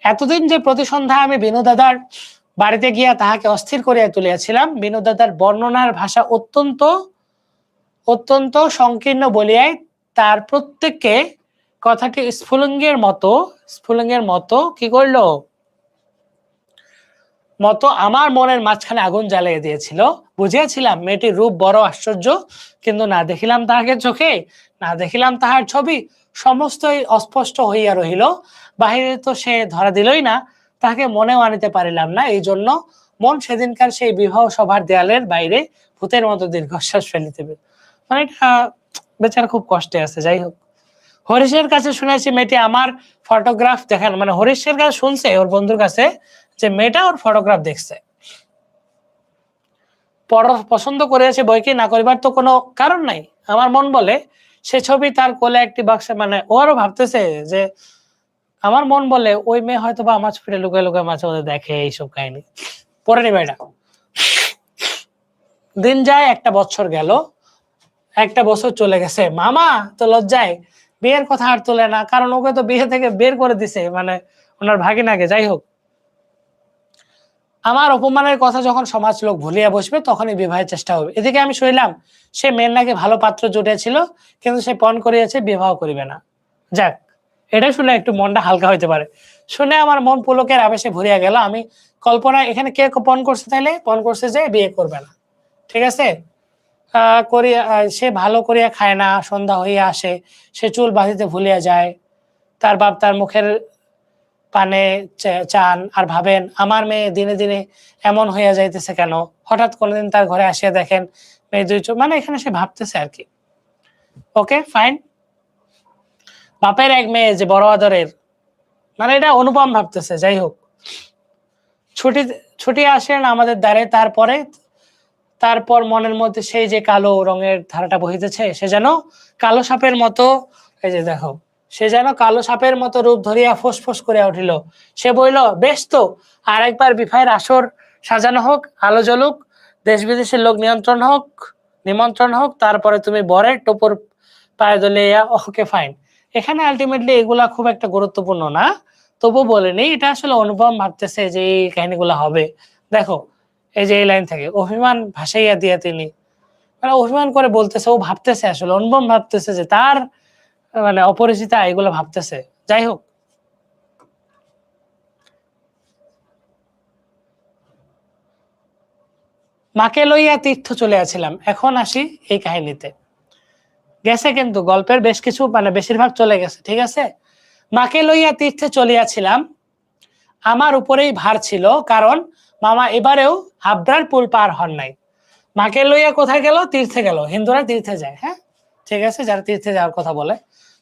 এতদিন যে প্রতি সন্ধ্যায় আমি বিনোদাদার বাড়িতে গিয়া তাহাকে অস্থির করিয়া তুলিয়াছিলাম, বিনোদাদার বর্ণনার ভাষা অত্যন্ত অত্যন্ত সংকীর্ণ বলিয়াই তার প্রত্যেককে কথাটি স্ফুলিঙ্গের মতো কি করলো, মতো আমার মনের মাঝখানে আগুন জ্বালিয়ে দিয়েছিল। বুঝিয়াছিলাম মেয়েটির রূপ বড় আশ্চর্য, কিন্তু না দেখিলাম তাহাকে চোখে, না দেখিলাম তাহার ছবি, সমস্তই অস্পষ্ট হইয়া রহিল। বাহিরে তো সে ধরা দিলই না, তাহাকে মনেও আনিতে পারিলাম না। এই জন্য মন সেদিনকার সেই বিবাহ সভার দেয়ালের বাইরে ভূতের মতো দীর্ঘশ্বাস ফেলিতে, মানে এটা বেচারা খুব কষ্টে আছে। যাই হোক, হরিশের কাছে শুনেছি মেয়েটি আমার ফটোগ্রাফ দেখান, মানে হরিশের কাছে শুনছে ওর বন্ধুর কাছে যে মেয়েটা ওর ফটোগ্রাফ দেখছে, পছন্দ করেছে, বইকে না করিবার তো কোনো কারণ নাই। আমার মন বলে সে ছবি তার কোলে একটি বাক্সে, মানে ও আরো ভাবতেছে যে আমার মন বলে ওই মেয়ে হয়তো বা আমার ছবিটা লুকায় লুকায় মাঝে মাঝে দেখে, এইসব কাহিনী পরে নিবে। এটা দিন যায়, একটা বছর গেল, একটা বছর চলে গেছে, মামা তো লজ্জায় বিয়ের কথা আর তোলে না, কারণ ওকে তো বিয়ে থেকে বের করে দিছে, মানে ওনার ভাগিনাকে। যাই হোক, আমার অপমানের কথা যখন সমাজ লোক ভুলিয়া বসবে তখনই বিবাহের চেষ্টা হবে। এদিকে আমি শুনলাম সে মেয়ের নাকি ভালো পাত্র জুটেছিল, কিন্তু সে পণ করিয়াছে, বিবাহ করিবে না। যাক, এটা শুনে একটু মনটা হালকা হইতে পারে। শুনে আমার মন পুলকের আবেশে ভরিয়া গেল। আমি কল্পনা, এখানে কে পণ করছে, তাইলে পণ করছে যে বিয়ে করবে না। ঠিক আছে, করিয়া সে ভালো করিয়া খায় না, সন্ধ্যা হইয়া আসে, সে চুল বাঁধিতে ভুলিয়া যায়, তার বাপ তার মুখের পানে চান আর ভাবেন আমার মেয়ে দিনে দিনে এমন হইয়া যাইতেছে কেন। হঠাৎ কোনদিন তার ঘরে আসিয়া দেখেন মেয়ে দুই চোখ, মানে এখানে সে ভাবতেছে আর কি। ওকে ফাইন, বাপের এক মেয়ে যে বড় আদরের, মানে এটা অনুপম ভাবতেছে। যাই হোক, ছুটি ছুটি আসেন আমাদের দ্বারে, তারপর মনের মধ্যে সেই যে কালো রঙের ধারাটা বহিতেছে, সে যেন কালো সাপের মতো, এই যে দেখো, সে যেন কালো সাপের মতো রূপ ধরিয়া ফোঁস করিয়া উঠিল। সে বলিল, বেশ তো, আর একবার বিবাহের আসর সাজানো হোক, আলো জ্বলুক, দেশ বিদেশের লোক নিমন্ত্রণ হোক, তারপরে তুমি বরের টোপর পায়ে দলিয়া। ওকে ফাইন, এখানে আলটিমেটলি এগুলা খুব একটা গুরুত্বপূর্ণ না, তবু বলেনি। এটা আসলে অনুপম ভাবতেছে যে এই কাহিনীগুলো হবে। দেখো, এই যে এই লাইন থেকে অভিমান ভাসাইয়া দিয়া তিনি, মানে অভিমান করে বলতেছে, ও ভাবতেছে আসলে অনুপম ভাবতেছে যে তার মানে অপরিচিতা, এগুলো ভাবতেছে। যাই হোক, মাকে লইয়া তীর্থ চলে আসছিলাম। এখন আসি এই কাহিনীতে, গেছে কিন্তু গল্পের বেশ কিছু, মানে বেশিরভাগ চলে গেছে। ঠিক আছে, মাকে লইয়া তীর্থে চলিয়াছিলাম, আমার উপরেই ভার ছিল, কারণ মামা এবারেও হাবড়ার পুল পার হন নাই। মাকে লইয়া কোথায় গেল? তীর্থে গেল। হিন্দুরা তীর্থে যায়। হ্যাঁ, ঠিক আছে, যারা তীর্থে যাওয়ার কথা বলে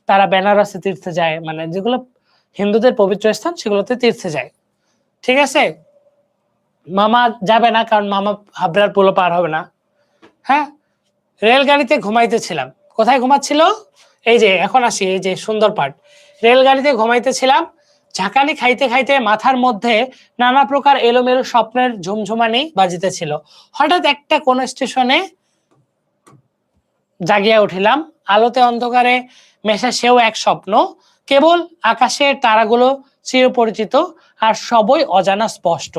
তারা বেনারসে তীর্থে যায়, মানে যেগুলো হিন্দুদের পবিত্র স্থান সেগুলোতে তীর্থে যায়। ঠিক আছে, মামা যাবে না, কারণ মামা হাবড়ার পুলো পার হবে না। হ্যাঁ, রেলগাড়িতে ঘুমাইতেছিলাম। কোথায় ঘুমাচ্ছিল? এই যে এখন আসি, এই যে সুন্দর পার্ট। রেলগাড়িতে ঘুমাইতেছিলাম, ঝাঁকানি খাইতে খাইতে মাথার মধ্যে নানা প্রকার এলোমেলো স্বপ্নের ঝুমঝুমানি বাজিতেছিল। হঠাৎ একটা কোন স্টেশনে জাগিয়া উঠিলাম, আলোতে অন্ধকারে মেশা সেও এক স্বপ্ন। কেবল আকাশের তারাগুলো চিরপরিচিত, আর সবই অজানা স্পষ্ট।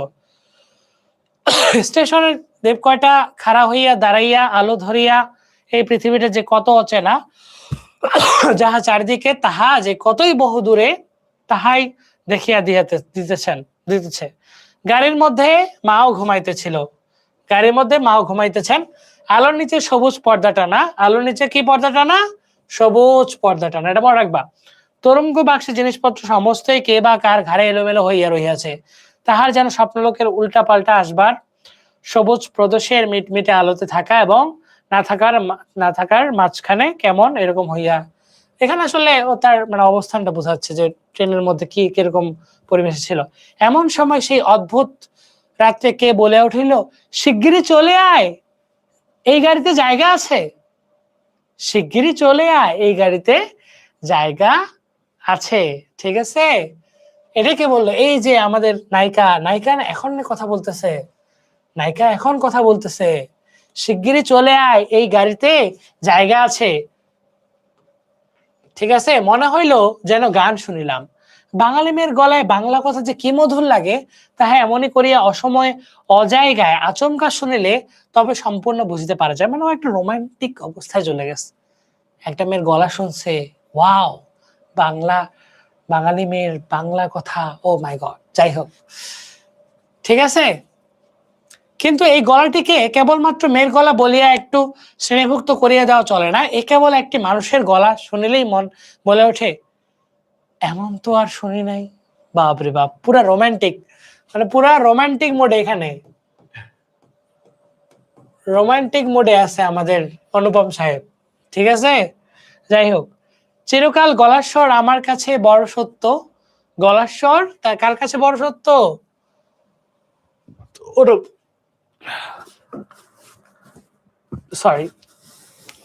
স্টেশনের দেব কয়টা খাড়া হইয়া দাঁড়াইয়া আলো ধরিয়া এই পৃথিবীটা যে কত অচেনা, যাহা চারিদিকে তাহা যে কতই বহু দূরে, তাহাই দেখিয়া দিতেছে। গাড়ির মধ্যে মাও ঘুমাইতেছিল, গাড়ির মধ্যে মাও ঘুমাইতেছেন। আলোর নিচে সবুজ পর্দা টানা, আলোর নিচে কি পর্দা টানা? সবুজ পর্দা টানা, এটা মনে রাখবা। তরঙ্গ বাক্সে জিনিসপত্র সমস্তই কে বা কার ঘাড়ে এলোমেলো হইয়া রহিয়াছে, তাহার যেন স্বপ্নলোকের উল্টা পাল্টা আসবার। সবুজ প্রদেশের মিটমিটে আলোতে থাকা এবং না থাকার মাঝখানে কেমন এরকম হইয়া। এখানে আসলে ও তার মানে অবস্থানটা বোঝাচ্ছে যে ট্রেনের মধ্যে কি কিরকম পরিবেশ ছিল। এমন সময় সেই অদ্ভুত রাত্রে কে বলে উঠিল, শিগগিরই চলে আয়, এই গাড়িতে জায়গা আছে। শিগগিরই চলে আয়, এই গাড়িতে জায়গা আছে। ঠিক আছে, এটা কে বললো? এই যে আমাদের নায়িকা। নায়িকা এখন কথা বলতেছে, নায়িকা এখন কথা বলতেছে, শিগগিরই চলে আয়, এই গাড়িতে জায়গা আছে। ঠিক আছে, মনে হইলো যেন গান শুনিলাম। বাঙালি মেয়ের গলায় বাংলা কথা যে কি মধুর লাগে, তাহা এমনই করিয়া অসময়ে অজায়গায় আচমকা শুনিলে তবে সম্পূর্ণ বুঝতে পারা যায়। মানে ও একটা রোমান্টিক অবস্থায় চলে গেছে, একটা মেয়ের গলা শুনছে, ওয়াও, বাংলা, বাঙালি মেয়ের বাংলা কথা, ও মাই গড। যাই হোক, ঠিক আছে, কিন্তু এই গলাটিকে কেবলমাত্র মেয়ের গলা বলিয়া একটু শ্রেণীভুক্ত করিয়া দেওয়া চলে না। এ কেবল একটি মানুষের গলা শুনিলেই মন বলে ওঠে, এমন তো আর শুনি নাই। বাপরে বাপ, পুরা রোমান্টিক, মানে পুরা রোমান্টিক মোডে, এখানে রোমান্টিক মোডে আছে আমাদের অনুপম সাহেব। ঠিক আছে, যাই হোক, চিরকাল গলার স্বর আমার কাছে বড় সত্য। গলার স্বর কার কাছে বড় সত্য? সরি,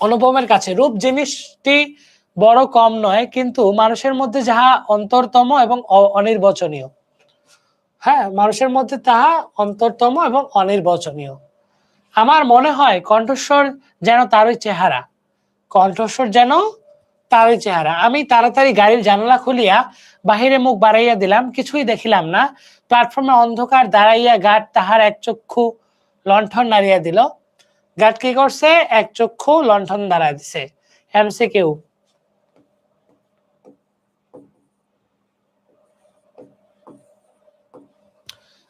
অনুপমের কাছে। রূপ জিনিসটি বড় কম নয়, কিন্তু মানুষের মধ্যে যাহা অন্তরতম এবং অনির্বচনীয়। হ্যাঁ, মানুষের মধ্যে তাহা অন্তরতম এবং অনির্বচনীয়। আমার মনে হয় কণ্ঠস্বর যেন তারই চেহারা, কণ্ঠস্বর যেন তারই চেহারা। আমি তাড়াতাড়ি গাড়ির জানালা খুলিয়া বাহিরে মুখ বাড়াইয়া দিলাম, কিছুই দেখিলাম না। প্ল্যাটফর্মে অন্ধকার দাঁড়াইয়া গার্ড তাহার এক চক্ষু লণ্ঠন নাড়িয়া দিল। গার্ড কি করছে? এক চক্ষু লণ্ঠন দাঁড়ায় দিছে। এমসিকিউ,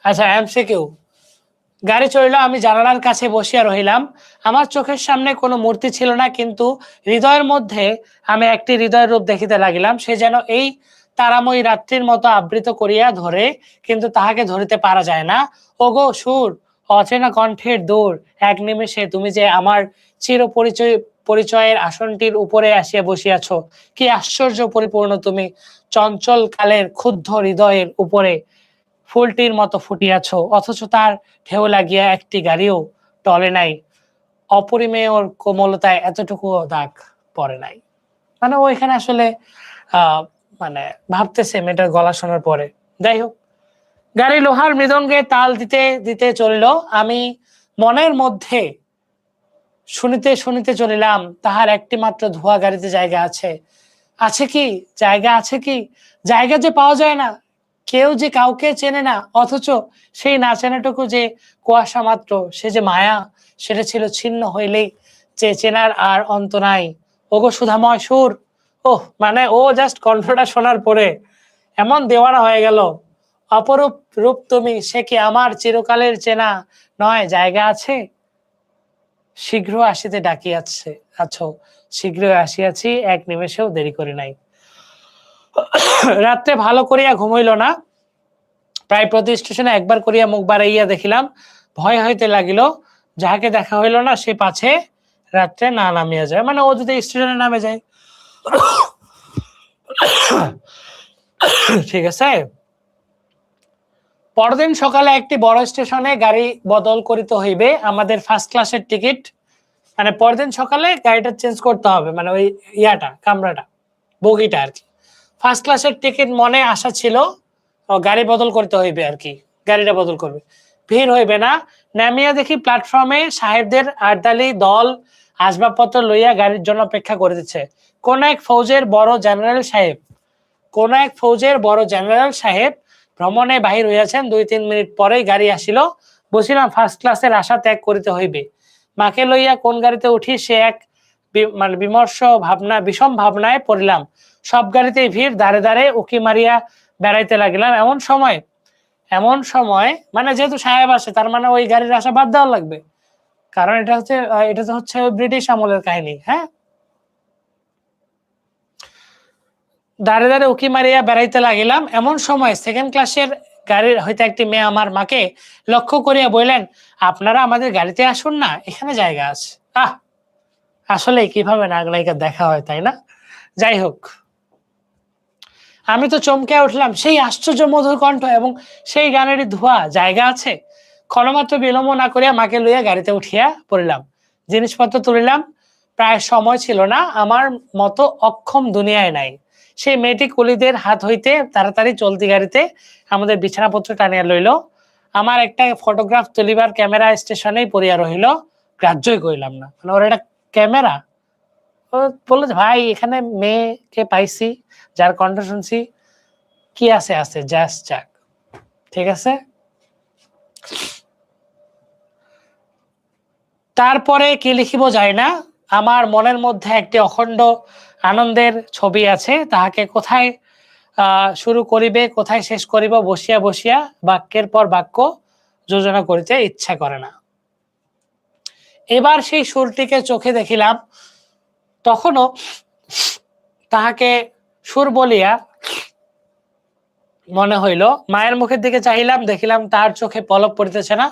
আচ্ছা এমসিকিউ। গাড়ি চলিল, আমি জানালার কাছে বসিয়া রহিলাম। আমার চোখের সামনে কোনো মূর্তি ছিল না, কিন্তু হৃদয়ের মধ্যে আমি একটি হৃদয়ের রূপ দেখিতে লাগিলাম। সে যেন এই তারাময়ী রাত্রির মতো আবৃত করিয়া ধরে, কিন্তু তাহাকে ধরিতে পারা যায় না। ওগো সুর, অচেনা কণ্ঠের দূর, এক নিমেষে তুমি যে আমার চির পরিচয়ের আসনটির উপরে আসিয়া বসিয়াছ। কি আশ্চর্য পরিপূর্ণ তুমি, চঞ্চল কালের ক্ষুব্ধ হৃদয়ের উপরে ফুলটির মতো ফুটিয়াছ, অথচ তার ঢেউ লাগিয়া একটি গাড়িও টলে নাই, অপরিমেয় কোমলতায় এতটুকু দাগ পড়ে নাই। মানে ও এখানে আসলে মানে ভাবতেছে মেয়েটার গলা শোনার পরে। যাই হোক, গাড়ি লোহার মৃদঙ্গে তাল দিতে দিতে চলিল। আমি মনের মধ্যে শুনিতে শুনিতে চলিলাম, তাহার একটি মাত্র ধোয়া গাড়িতে জায়গা আছে। আছে কি জায়গা? আছে কি জায়গা? যে পাওয়া যায় না, কেউ যে কাউকে চেনে না, অথচ সেই না চেনাটুকু যে কুয়াশা মাত্র, সে যে মায়া, সেটা ছিল ছিন্ন হইলেই যে চেনার আর অন্ত নাই। ওগো সুধাময় সুর, ওহ, মানে ও জাস্ট কণ্ঠটা শোনার পরে এমন দেওয়ানা হয়ে গেল। অপরূপ রূপ তুমি, সে কি আমার চিরকালের চেনা নয়? জায়গা আছে, শীঘ্র আসিতে ডাকিয়াছে, আছো, শীঘ্রই আসিয়াছি, এক নিমেষেও দেরি করি নাই। রাত্রে ভালো করিয়া ঘুমাইল না। প্রায় প্রতি স্টেশনে একবার করিয়া মুখ বাড়াইয়া দেখিলাম। ভয় হইতে লাগিল, যাহাকে দেখা হইল না সে পাছে রাত্রে না নামিয়ে যায়, মানে ও যদি স্টেশনে নামে যায়। ঠিক আছে। পরদিন সকালে একটি বড় স্টেশনে গাড়ি বদল করিতে হইবে, আমাদের ফার্স্ট ক্লাসের টিকিট, মানে পরদিন সকালে গাড়িটা চেঞ্জ করতে হবে, মানে ওই ইয়াটা কামরাটা বগিটা আর কি। ফার্স্ট ক্লাসের টিকিট মনে আশা ছিল, গাড়ি বদল করতে হইবে আর কি, গাড়িটা বদল করবে। ভিড় হইবে না, নামিয়া দেখি প্ল্যাটফর্মে সাহেবদের আটদালি দল আসবাবপত্র লইয়া গাড়ির জন্য অপেক্ষা করিতেছে। কোন এক ফৌজের বড় জেনারেল সাহেব, কোন এক ফৌজের বড় জেনারেল সাহেব ভ্রমণে বাহির হইয়াছেন। 2-3 মিনিট পরেই গাড়ি আসিল। বসিলাম ফার্স্ট ক্লাসের আশা ত্যাগ করিতে হইবে। মাকে লইয়া কোন গাড়িতে উঠি সে এক মানে বিমর্ষ ভাবনা, বিষম ভাবনায় পড়িলাম। সব গাড়িতেই ভিড়, দাঁড়ে দাঁড়ে উকি মারিয়া বেড়াইতে লাগিলাম। এমন সময় মানে যেহেতু সাহেব আসে, তার মানে ওই গাড়ির আশা বাদ দেওয়া লাগবে, কারণ এটা তো হচ্ছে ব্রিটিশ আমলের কাহিনী। হ্যাঁ, দাঁড়ে দাঁড়ে উকি মারিয়া বেড়াইতে লাগিলাম। এমন সময় সেকেন্ড ক্লাসের গাড়ির হইতে একটি মেয়ে আমার মাকে লক্ষ্য করিয়া বললেন, আপনারা আমাদের গাড়িতে আসুন না, এখানে জায়গা আছে। আসলে কিভাবে নায়িকার দেখা হয়, তাই না? যাই হোক, আমি তো চমকে উঠলাম, সেই আশ্চর্য মধুর কণ্ঠ এবং সেই গানেরই ধোয়া, জায়গা আছে। ক্ষণমাত্র বিলম্ব না করিয়া মাকে লইয়া গাড়িতে উঠিয়া পড়িলাম, জিনিসপত্র তুলিলাম। প্রায় সময় ছিল না, আমার মতো অক্ষম দুনিয়ায় নাই। সেই মেয়েটি কুলিদের হাত হইতে তাড়াতাড়ি চলতি গাড়িতে আমাদের বিছানাপত্র টানিয়া লইল। আমার একটা ফটোগ্রাফ তুলিবার ক্যামেরা স্টেশনেই পড়িয়া রহিল, গ্রাহ্যই করিলাম না। মানে ওর একটা ক্যামেরা, ও বললো যে ভাই এখানে মেয়েকে পাইছি, যার কণ্ঠ শুনছি, কি আছে আছে, জাস্ট যাক, ঠিক আছে। তারপরে কি লিখিব যায় না, আমার মনের মধ্যে একটি অখণ্ড আনন্দের ছবি আছে, তাহাকে কোথায় শুরু করিবে কোথায় শেষ করিব বসিয়া বসিয়া বাক্যের পর বাক্য যোজনা করিতে ইচ্ছা করে না। এবার সেই সুরটিকে চোখে দেখিলাম, তখনও তাহাকে সুর বলিয়া মনে হইল। মায়ের মুখের দিকে চাহিলাম, দেখিলাম তার চোখে পলক পড়িতেছে না।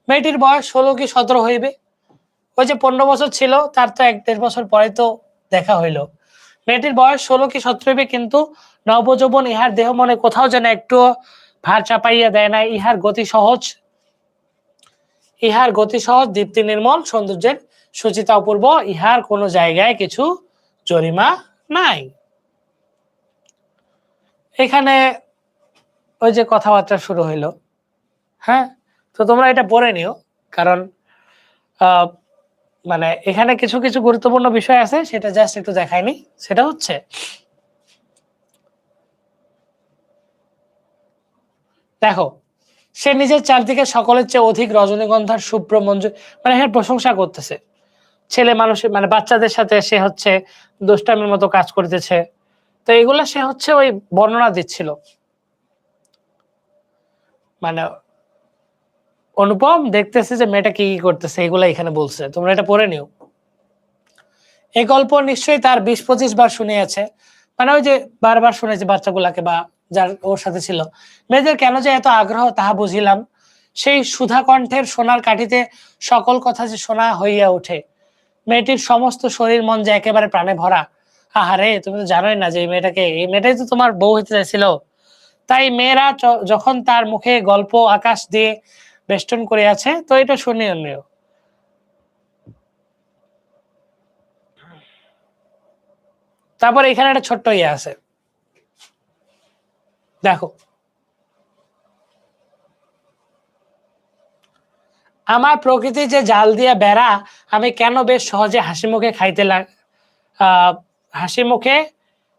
মেয়েটির বয়স 16 কি 17 হইবে। ওই যে 15 বছর ছিল, তার তো 1-1.5 বছর পরে তো দেখা হইল। মেয়েটির বয়স 16 কি 17 হইবে, কিন্তু নবযৌবন ইহার দেহ মনে কোথাও যেন একটু ভার চাপাইয়া দেয় না। ইহার গতি সহজ, দীপ্তি নির্মল, সৌন্দর্যের সুচিতা অপূর্ব, ইহার কোনো জায়গায় কিছু জরিমা নাই। এখানে ওই যে কথাবার্তা শুরু হইলো। হ্যাঁ, তো তোমরা এটা পড়ে নিও, কারণ মানে এখানে কিছু কিছু গুরুত্বপূর্ণ বিষয় আছে, সেটা জাস্ট একটু দেখাইনি। সেটা হচ্ছে, দেখো, সে নিজের চারদিকে সকলের চেয়ে অধিক রজনীগন্ধার শুভ্র মঞ্জু, মানে এর প্রশংসা করতেছে। ছেলে মানুষের মানে বাচ্চাদের সাথে সে হচ্ছে দুষ্টামির মতো কাজ করতেছে, তো এগুলা সে হচ্ছে ওই বর্ণনা দিচ্ছিল। মানে অনুপম দেখতেছে যে মেয়েটা কি কি করতেছে, এগুলা এখানে বলছে, তোমরা এটা পড়ে নিও। এই গল্প নিশ্চয়ই তার 20-25 বার শুনিয়েছে, মানে ওই যে বারবার শুনেছে বাচ্চাগুলাকে বা যার ওর সাথে ছিল। মেয়েদের কেন যে এত আগ্রহ তাহা বুঝিলাম। সেই সুধা কণ্ঠের সোনার কাঠিতে সকল কথা যে শোনা হইয়া ওঠে। মেয়েটির সমস্ত শরীর মন যে একেবারে প্রাণে ভরা। আহারে, তুমি তো জানোই না যে এই মেয়েটাই তো তোমার বউ হইতে চাইছিল। তাই মেয়েরা যখন তার মুখে গল্প আকাশ দিয়ে বেষ্টন করে আছে, তো এটা শুনিও নিও। তারপর এখানে একটা ছোট্ট ইয়ে আছে, দেখো, আমার প্রকৃতি যে জাল দিয়া বেড়া, আমি কেন বেশ সহজে হাসি মুখে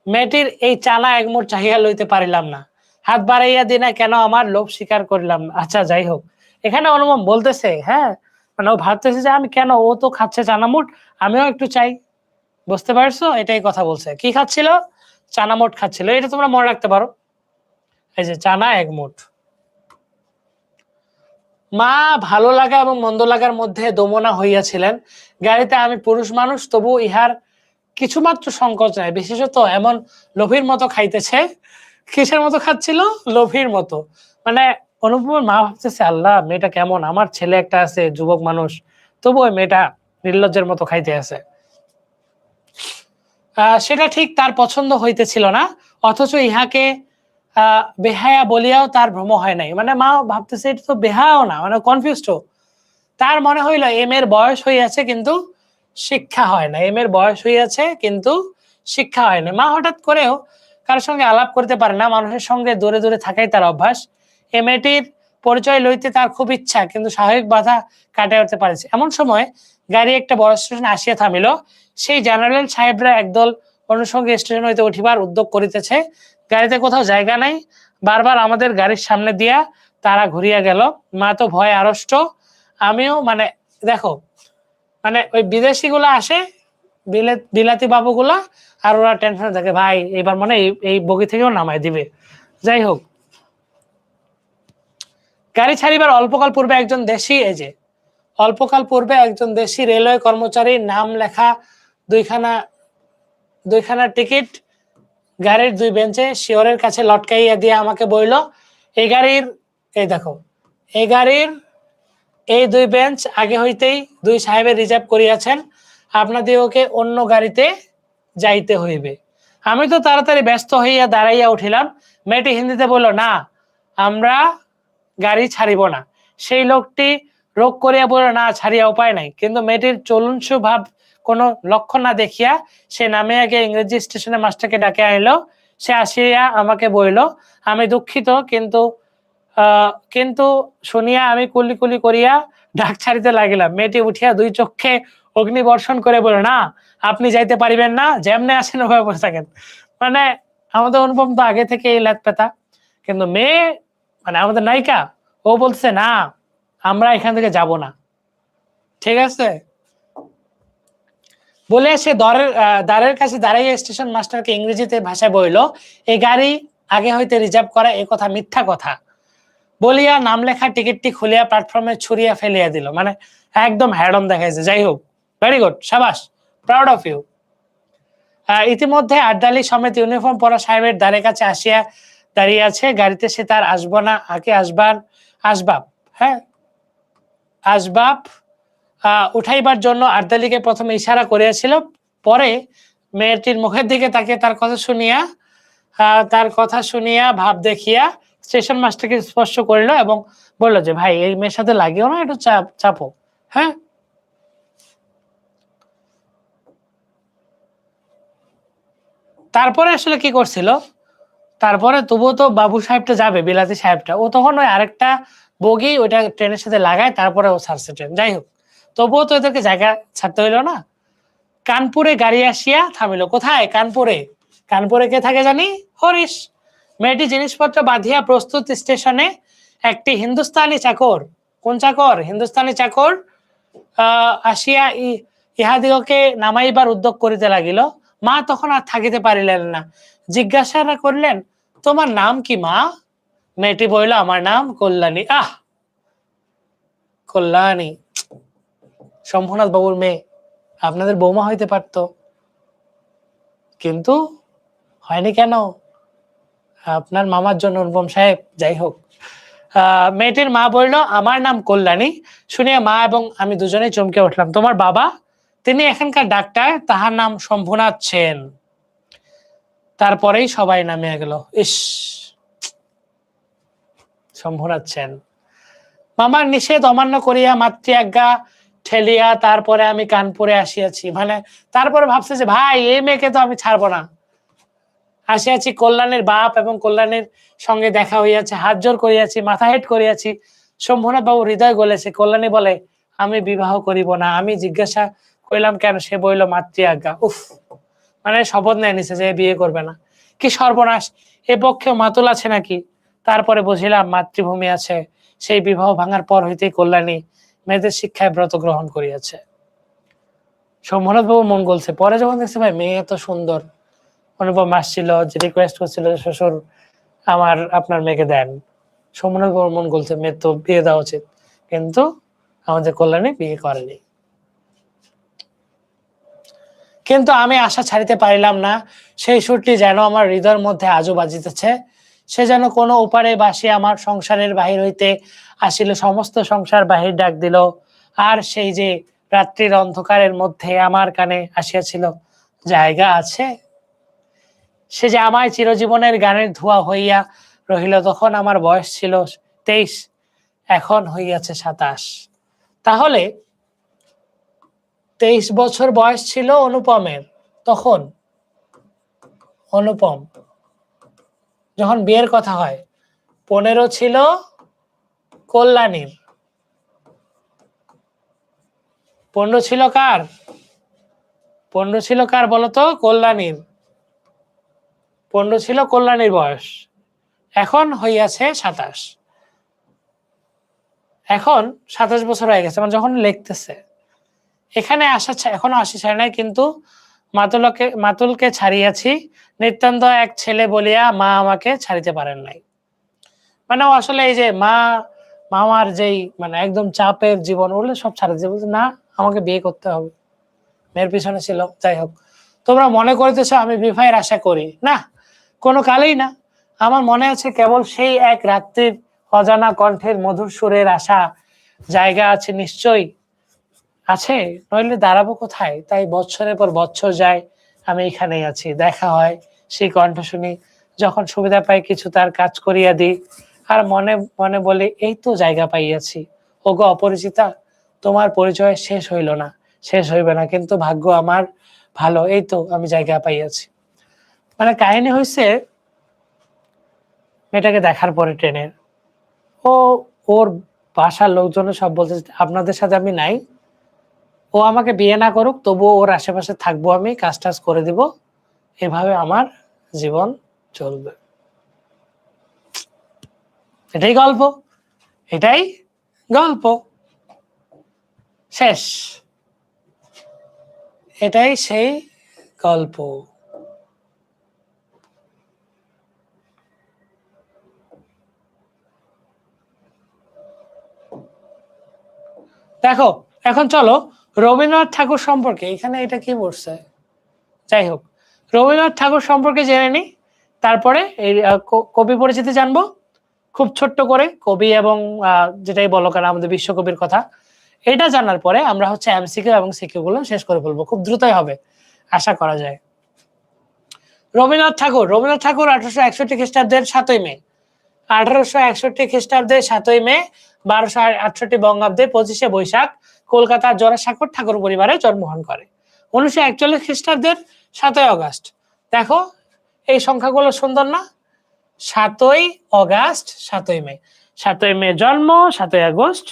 মেয়েটির এই চানা একমুঠ চাহিয়া লইতে পারিলাম না। হাত বাড়াইয়া দিনা কেন আমার লোভ স্বীকার করিলাম না। আচ্ছা, যাই হোক, এখানে অনুপম বলতেছে, হ্যাঁ, মানে ও ভাবতেছে যে আমি কেন, ও তো খাচ্ছে চানামুট, আমিও একটু চাই। বুঝতে পারছো, এটাই কথা বলছে। কি খাচ্ছিল? চানামুট খাচ্ছিল। এটা তোমরা মনে রাখতে পারো, এই যে চানা এক মুঠ। মা ভালো লাগা এবং মন্দ লাগার মধ্যে দমনা হইয়াছিলেন। গাড়িতে আমি পুরুষ মানুষ, তবু ইহার কিছুমাত্র সংকোচ নাই। বিশেষত এমন লোভীর মতো খাইতেছে। কিসের মতো খাচ্ছিল? লোভীর মতো। মানে অনুপমের মা ভাবতেছে, আল্লাহ, মেয়েটা কেমন, আমার ছেলে একটা আছে যুবক মানুষ, তবু ওই মেয়েটা নির্লজ্জের মতো খাইতে আছে। সেটা ঠিক তার পছন্দ হইতেছিল না, অথচ ইহাকে বেহায়া বলিয়াও তার ভ্রম হয় নাই। মানে মা ভাবতেছে এটা তো বেহায়াও না, মানে কনফিউজড। তার মনে হইল এম এর বয়স হইয়াছে কিন্তু শিক্ষা হয় না, এম এর বয়স হইয়াছে কিন্তু শিক্ষা হয় না। মা হঠাৎ করেও কারোর সঙ্গে আলাপ করতে পারে না, মানুষের সঙ্গে দূরে দূরে থাকাই তার অভ্যাস। এম এটির পরিচয় লইতে তার খুব ইচ্ছা, কিন্তু স্বাভাবিক বাধা কাটিয়ে উঠতে পারেছে। এমন সময় গাড়ি একটা বড় স্টেশনে আসিয়া থামিল। সেই জেনারেল সাহেবরা একদল অনুষঙ্গে স্টেশন হইতে উঠিবার উদ্যোগ করিতেছে। গাড়িতে কোথাও জায়গা নাই, বারবার আমাদের গাড়ির সামনে দিয়া তারা ঘুরিয়া গেল। মা তো ভয়ে আড়ষ্ট, আমিও। মানে দেখো, মানে ওই বিদেশি গুলা আসে, বিলাতি বাবুগুলা, আর ওরা টেনশনে থাকে ভাই এবার মনে এই বগি থেকেও নামায় দিবে। যাই হোক, গাড়ি ছাড়িবার অল্পকাল পূর্বে একজন দেশি রেলওয়ে কর্মচারীর নাম লেখা দুইখানা টিকিট গাড়ির দুই বেঞ্চে শিওরের কাছে লটকাইয়া দিয়ে আমাকে বইল, এই গাড়ির এই দুই বেঞ্চ আগে হইতেই দুই সাহেবের রিজার্ভ করিয়াছেন, আপনাদিগকে অন্য গাড়িতে যাইতে হইবে। আমি তো তাড়াতাড়ি ব্যস্ত হইয়া দাঁড়াইয়া উঠিলাম। মেয়েটি হিন্দিতে বলল, না আমরা গাড়ি ছাড়িব না। সেই লোকটি রোগ করিয়া বলল, না ছাড়িয়া উপায় নাই। কিন্তু মেয়েটির চলুনসু ভাব কোনো লক্ষণ না দেখিয়া সে নামে আগে ইংরেজি স্টেশনে মাস্টারকে ডাকে আনিল। সে আসিয়া আমাকে বইল, আমি দুঃখিত, কিন্তু শুনিয়া আমি কুলি কুলি করিয়া ডাক ছাড়িতে লাগিলাম। মেয়েটি উঠিয়া দুই চক্ষে অগ্নি বর্ষণ করে বলল, না আপনি যাইতে পারিবেন না, যেমনে আসেন ওভাবে বসে থাকেন। মানে আমাদের অনুপম তো আগে থেকে এই ল্যাদ পেতা, কিন্তু মেয়ে মানে আমাদের নায়িকা ও বলছে না আমরা এখান থেকে যাব না, ঠিক আছে বলে সে দ্বারের কাছে দাঁড়াইয়া স্টেশন মাস্টারকে ইংরেজিতে ভাষায় বইল, এই গাড়ি আগে হইতে রিজার্ভ করা এ কথা মিথ্যা কথা বলিয়া নাম লেখা টিকিটটি খুলিয়া প্ল্যাটফর্মে ছুড়িয়া ফেলিয়া দিল। মানে একদম হ্যাডম দেখাইছে। যাই হোক, ভেরি গুড, সাবাস, প্রাউড অফ ইউ। ইতিমধ্যে আড্ডালি সমেত ইউনিফর্ম পরা সাহেবের দ্বারের কাছে আসিয়া দাঁড়িয়ে আছে। গাড়িতে সে তার আসবো না আগে আসবাব উঠাইবার জন্য আড্ডালিকে প্রথমে ইশারা করিয়াছিল, পরে মেয়েটির মুখের দিকে তাকে তার কথা শুনিয়া ভাব দেখিয়া স্টেশন মাস্টারকে স্পর্শ করিল এবং বলল যে ভাই এই মেয়ের সাথে লাগিও না, একটু চাপো। হ্যাঁ, তারপরে আসলে কি করছিল, তারপরে তবুও তো বাবু সাহেবটা যাবে, বিলাতি সাহেবটা, ও তখন ওই আরেকটা বগি ওইটা ট্রেনের সাথে লাগায়, তারপরে ও ছাড়ছে ট্রেন। যাই হোক, তবুও তো এদেরকে জায়গা ছাড়তে হইলো না। কানপুরে গাড়ি আসিয়া থামিল। কোথায়? কানপুরে কে থাকে জানি? হরিশ। মেয়েটি জিনিসপত্র বাঁধিয়া প্রস্তুত স্টেশনে একটি হিন্দুস্তানি চাকর, কোন চাকর? হিন্দুস্তানি চাকর আসিয়া ইহাদিগকে নামাইবার উদ্যোগ করিতে লাগিল। মা তখন আর থাকিতে পারিলেন না, জিজ্ঞাসা করলেন, তোমার নাম কি মা? মেয়েটি বলল, আমার নাম কল্যাণী। কল্যাণী, শম্ভুনাথ বাবুর মেয়ে, আপনাদের বৌমা হইতে পারতো, কিন্তু হয়নি কেন? আপনার মামার জন্য অনুপম সাহেব। যাই হোক, মেয়েটির মা বলল, আমার নাম কল্যাণী। শুনিয়া মা এবং আমি দুজনেই চমকে উঠলাম। তোমার বাবা? তিনি এখানকার ডাক্তার, তাহার নাম শম্ভুনাথ সেন। তারপরেই সবাই নামিয়া গেল। ইস, শম্ভুনাথ সেন। মামার নিষেধ অমান্য করিয়া মাতৃ আজ্ঞা ঠেলিয়া তারপরে আমি কানপুরে আসিয়াছি। মানে তারপরে ভাবছে যে ভাই এই মেয়েকে তো আমি ছাড়বো না। আসিয়াছি, কল্যাণের বাপ এবং কল্যাণের সঙ্গে দেখা হইয়াছে, হাত জোর করিয়াছি, মাথা হেট করিয়াছি। শম্ভুনাথ বাবু হৃদয় গলেছে। কল্যাণী বলে, আমি বিবাহ করিব না। আমি জিজ্ঞাসা করিলাম কেন? সে বইল, মাতৃ আজ্ঞা। উফ, মানে শপথ নিয়ে নিছে যে বিয়ে করবে না। কি সর্বনাশ! এ পক্ষেও মাতুল আছে নাকি? তারপরে বুঝিলাম মাতৃভূমি আছে। সেই বিবাহ ভাঙার পর হইতেই কল্যাণী মেয়েদের শিক্ষায় ব্রত গ্রহণ করিয়াছে। শম্ভুনাথ বাবু মন গলছে। পরে যখন দেখছে ভাই মেয়ে এত সুন্দর, অনুপম আসছিল, যে রিকোয়েস্ট করছিল শ্বশুর আপনার মেয়েকে দেন, শম্ভুনাথ বাবুর মন গলছে, মেয়ে তো বিয়ে দেওয়া উচিত। কিন্তু আমাদের কল্যাণী বিয়ে করেনি। কিন্তু আমি আশা ছাড়িতে পারিলাম না। সেই সুরটি যেন আমার হৃদয়ের মধ্যে আজও বাজিতেছে। সে যেন কোনো উপারে বাসিয়া আমার সংসারের বাহির হইতে আসিল, সমস্ত সংসার বাহির ডাক দিল। আর সেই যে রাত্রির অন্ধকারের মধ্যে আমার কানে আসিয়াছিল, জায়গা আছে। সে যে আমায় চিরজীবনের গানের ধোঁয়া হইয়া রহিল। তখন আমার বয়স ছিল 23, এখন হইয়াছে 27। তাহলে 23 বছর বয়স ছিল অনুপমের তখন। অনুপম যখন বিয়ের কথা হয়, 15 ছিল কল্যাণীর। 15 ছিল কার? 15 ছিল কার বলতো? কল্যাণীর। 15 ছিল কল্যাণীর বয়স, এখন হইয়াছে 27। এখন 27 বছর হয়ে গেছে, মানে যখন লিখতেছে। এখানে এখনো আসি ছাড়ে নাই, কিন্তু মাতুলকে ছাড়িয়াছি, নিতান্ত এক ছেলে বলিয়া মা আমাকে ছাড়িতে পারেন নাই। মানে আসলে এই যে মামার যেই মানে একদম চাপের জীবন, বললে সব ছাড়া দিয়ে বলছে না আমাকে বিয়ে করতে হবে, মেয়ের পিছনে ছিল। যাই হোক, তোমরা মনে করিতেছ আমি বিবাহের আশা করি না, কোনো কালেই না। আমার মনে আছে কেবল সেই এক রাত্রির অজানা কণ্ঠের মধুর সুরের আশা। জায়গা আছে নিশ্চয়ই, আছে, নইলে দাঁড়াবো কোথায়? তাই বছরের পর বছর যায়, আমি এখানেই আছি। দেখা হয়, সেই কণ্ঠ শুনি, যখন সুবিধা পাই কিছু তার কাজ করিয়া দিই, আর মনে মনে বলি এই তো জায়গা পাইয়াছি। ওগো অপরিচিতা, তোমার পরিচয় শেষ হইল না, শেষ হইবে না, কিন্তু ভাগ্য আমার ভালো, এই তো আমি জায়গা পাইয়াছি। মানে কাহিনী হয়েছে, মেয়েটাকে দেখার পরে ট্রেনের, ও ওর বাসার লোকজন সব বলছে আপনাদের সাথে আমি নাই, ও আমাকে বিয়ে না করুক তবুও ওর আশেপাশে থাকবো, আমি কাজ টাজ করে দিব, এভাবে আমার জীবন চলবে। এটাই গল্প, এটাই গল্প, শেষ। এটাই সেই গল্প। দেখো, এখন চলো রবীন্দ্রনাথ ঠাকুর সম্পর্কে, এখানে এটা কি বলছে, যাই হোক, রবীন্দ্রনাথ ঠাকুর সম্পর্কে জেনে নি, তারপরে এই কবি পরিচিতি জানবো খুব ছোট্ট করে, কবি এবং যেটাই বলো কারণ আমাদের বিশ্বকবির কথা। এটা জানার পরে আমরা হচ্ছে এমসিকিউ এবং সিকিউ গুলো শেষ করে ফেলবো, খুব দ্রুতই হবে আশা করা যায়। রবীন্দ্রনাথ ঠাকুর 1861 খ্রিস্টাব্দের 7ই মে, 1861 খ্রিস্টাব্দের 7ই মে, 1268 বঙ্গাব্দে 25শে বৈশাখ কলকাতার জোড়াসাঁকোর ঠাকুর পরিবারে জন্মগ্রহণ করে। 1941 খ্রিস্টাব্দের 7ই অগাস্ট। দেখো এই সংখ্যাগুলো সুন্দর না? 7ই অগাস্ট, 7ই মে, 7ই মে জন্ম, 7ই আগস্ট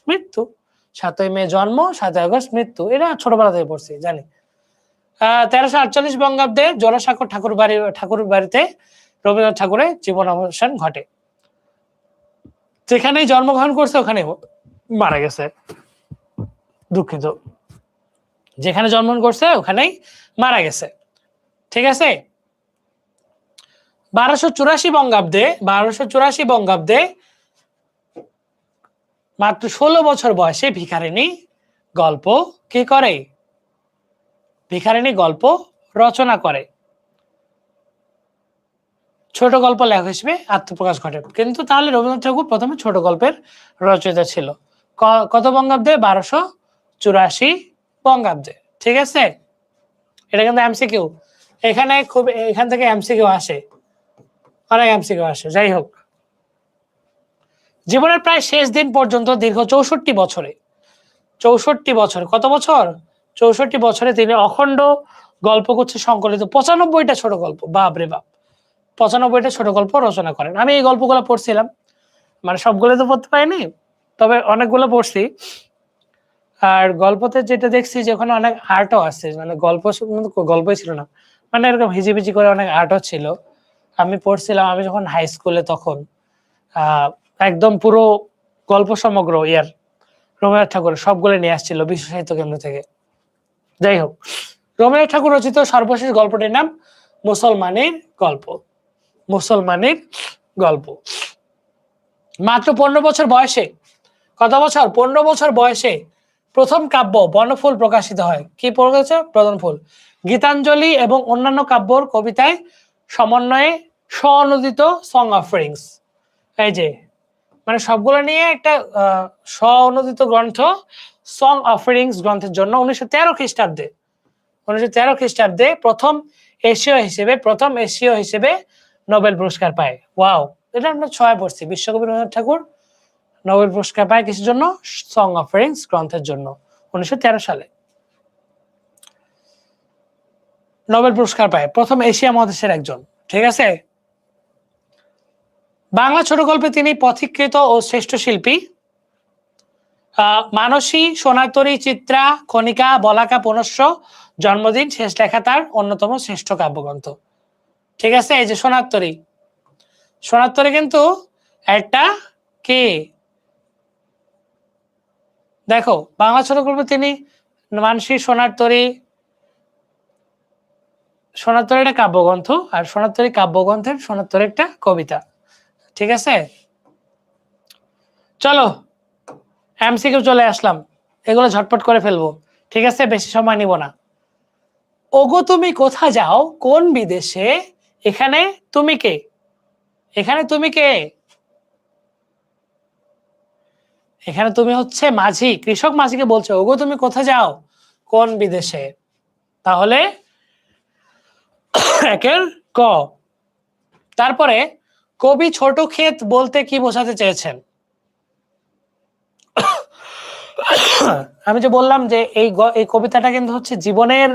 মৃত্যু। 7ই মে জন্ম, 7ই আগস্ট মৃত্যু, এটা ছোটবেলা থেকে পড়ছি জানি। 1348 বঙ্গাব্দে জোড়াসাঁকোর ঠাকুর বাড়িতে রবীন্দ্রনাথ ঠাকুরের জীবন অবসান ঘটে। যেখানেই জন্মগ্রহণ করছে ওখানে মারা গেছে, দুঃখিত, যেখানে জন্মগ্রহণ করছে ওখানেই মারা গেছে। ঠিক আছে। 1284 বঙ্গাব্দে মাত্র 16 বছর বয়সে ভিখারিণী গল্প কি করে? ভিখারিণী গল্প রচনা করে। ছোট গল্প লেখক হিসেবে আত্মপ্রকাশ ঘটে। কিন্তু তাহলে রবীন্দ্রনাথ ঠাকুর প্রথমে ছোট গল্পের রচয়িতা ছিল। কত বঙ্গাব্দে? 1284 বঙ্গাব্দে। ঠিক আছে, এটা কিন্তু এমসিকিউ, এখান থেকে এমসিকিউ আসে, অনেক এমসিকিউ আসে। যাই হোক, জীবনের প্রায় শেষ দিন পর্যন্ত দীর্ঘ 64 বছরে, 64 বছর, কত বছর? 64 বছরে তিনি অখণ্ড গল্পগুচ্ছ সংকলিত 95টা ছোট গল্প, বাপ রে বাপ, 95টা ছোট গল্প রচনা করেন। আমি এই গল্পগুলো পড়ছিলাম, মানে সবগুলো তো পড়তে পারিনি, তবে অনেকগুলো পড়ছি। আর গল্পতে যেটা দেখছি যে ওখানে অনেক আর্টও আছে, মানে গল্পই ছিল না, মানে এরকম হিজিবিজি করে অনেক আর্টও ছিল। আমি পড়ছিলাম, আমি যখন হাই স্কুলে তখন একদম পুরো গল্প সমগ্র রবীন্দ্রনাথ ঠাকুর সবগুলো নিয়ে আসছিল বিশ্ব সাহিত্য কেন্দ্র থেকে। যাই হোক, রবীন্দ্রনাথ ঠাকুর রচিত সর্বশেষ গল্পটির নাম মুসলমানের গল্প। মুসলমানের গল্প। মাত্র 15 বছর বয়সে, কত বছর? 15 বছর বয়সে প্রথম কাব্য বনফুল প্রকাশিত হয়। কি প্রকাশিত? বনফুল। গীতাঞ্জলি এবং অন্যান্য কাব্যর কবিতায় সমন্বয়ে স্বঅনুদিত সং অফারিংস। এই যে মানে সবগুলো নিয়ে একটা স্ব-অনুদিত গ্রন্থ সং অফারিংস গ্রন্থের জন্য 1913 খ্রিস্টাব্দে 1913 খ্রিস্টাব্দে প্রথম এশীয় হিসেবে নোবেল পুরস্কার পায়। ওয়াও, এটা আমরা 6 পড়ছি। বিশ্বকবি রবীন্দ্রনাথ ঠাকুর নোবেল পুরস্কার পায় কিসের জন্য? সং অফারিংস গ্রন্থের জন্য 1913 সালে নোবেল পুরস্কার পায়, প্রথম এশিয়া মহাদেশের একজন। ঠিক আছে। বাংলা ছোট গল্পে তিনি পথিকৃত ও শ্রেষ্ঠ শিল্পী। মানসী, সোনাতরী, চিত্রা, খনিকা, বলাকা, পুনশ্চ, জন্মদিন, শেষ লেখা তার অন্যতম শ্রেষ্ঠ কাব্যগ্রন্থ। ঠিক আছে। এই যে সোনাতরী কিন্তু একটা কে, দেখো বাংলা ছোট গল্পে তিনি মানসী, সোনাতরী একটা কাব্যগ্রন্থ, আর সোনাতরী কাব্যগ্রন্থের সোনাতরী একটা কবিতা। ঠিক আছে। চলো এমসিকিউ চলে আসলাম, এগুলো ঝটপট করে ফেলবো। ঠিক আছে, বেশি সময় নিব না। ওগো তুমি কোথা যাও কোন বিদেশে, এখানে তুমি কে? এখানে তুমি কে? এখানে তুমি হচ্ছে মাঝি, কৃষক মাঝিকে বলছে ওগো তুমি কোথা যাও কোন বিদেশে। তাহলে একের ক। তারপরে কবি ছোট ক্ষেত বলতে কি বোঝাতে চেয়েছেন? আমি যে বললাম যে এই কবিতাটা কিন্তু হচ্ছে জীবনের,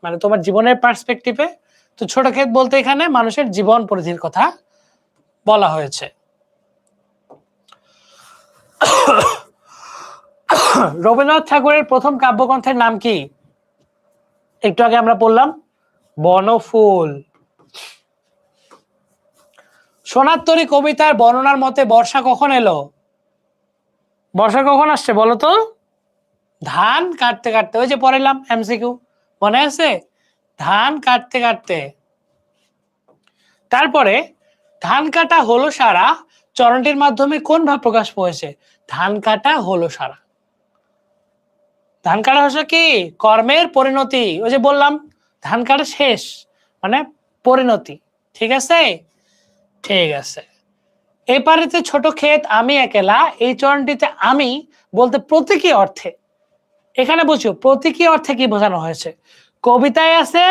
মানে তোমার জীবনের পার্সপেক্টিভে। তো ছোট ক্ষেত বলতে এখানে মানুষের জীবন পরিধির কথা বলা হয়েছে। রবীন্দ্রনাথ ঠাকুরের প্রথম কাব্যগ্রন্থের নাম কি? একটু আগে আমরা বললাম বনফুল। সোনার কবিতার বর্ণনার মতে বর্ষা কখন এলো? বর্ষা কখন আসছে বলো তো? ধান কাটতে কাটতে। ওই যে পড়াইলাম এমসিকিউ, মনে আছে? ধান কাটতে কাটতে। তারপরে ধান কাটা হলো সারা চরণটির মাধ্যমে কোন ভাব প্রকাশ পেয়েছে? ধান কাটা হলো সারা, ধান কাটা হচ্ছে কি? কর্মের পরিণতি। ওই যে বললাম ধান কাটা শেষ মানে পরিণতি। ঠিক আছে। ঠিক আছে। এই পারিতে ছোট ক্ষেত আমি একেলা, এই চরণটিতে আমি বলতে প্রতীকী অর্থে, এখানে বুঝো প্রতীকী অর্থে কি বোঝানো হয়েছে? কবিতায় আছে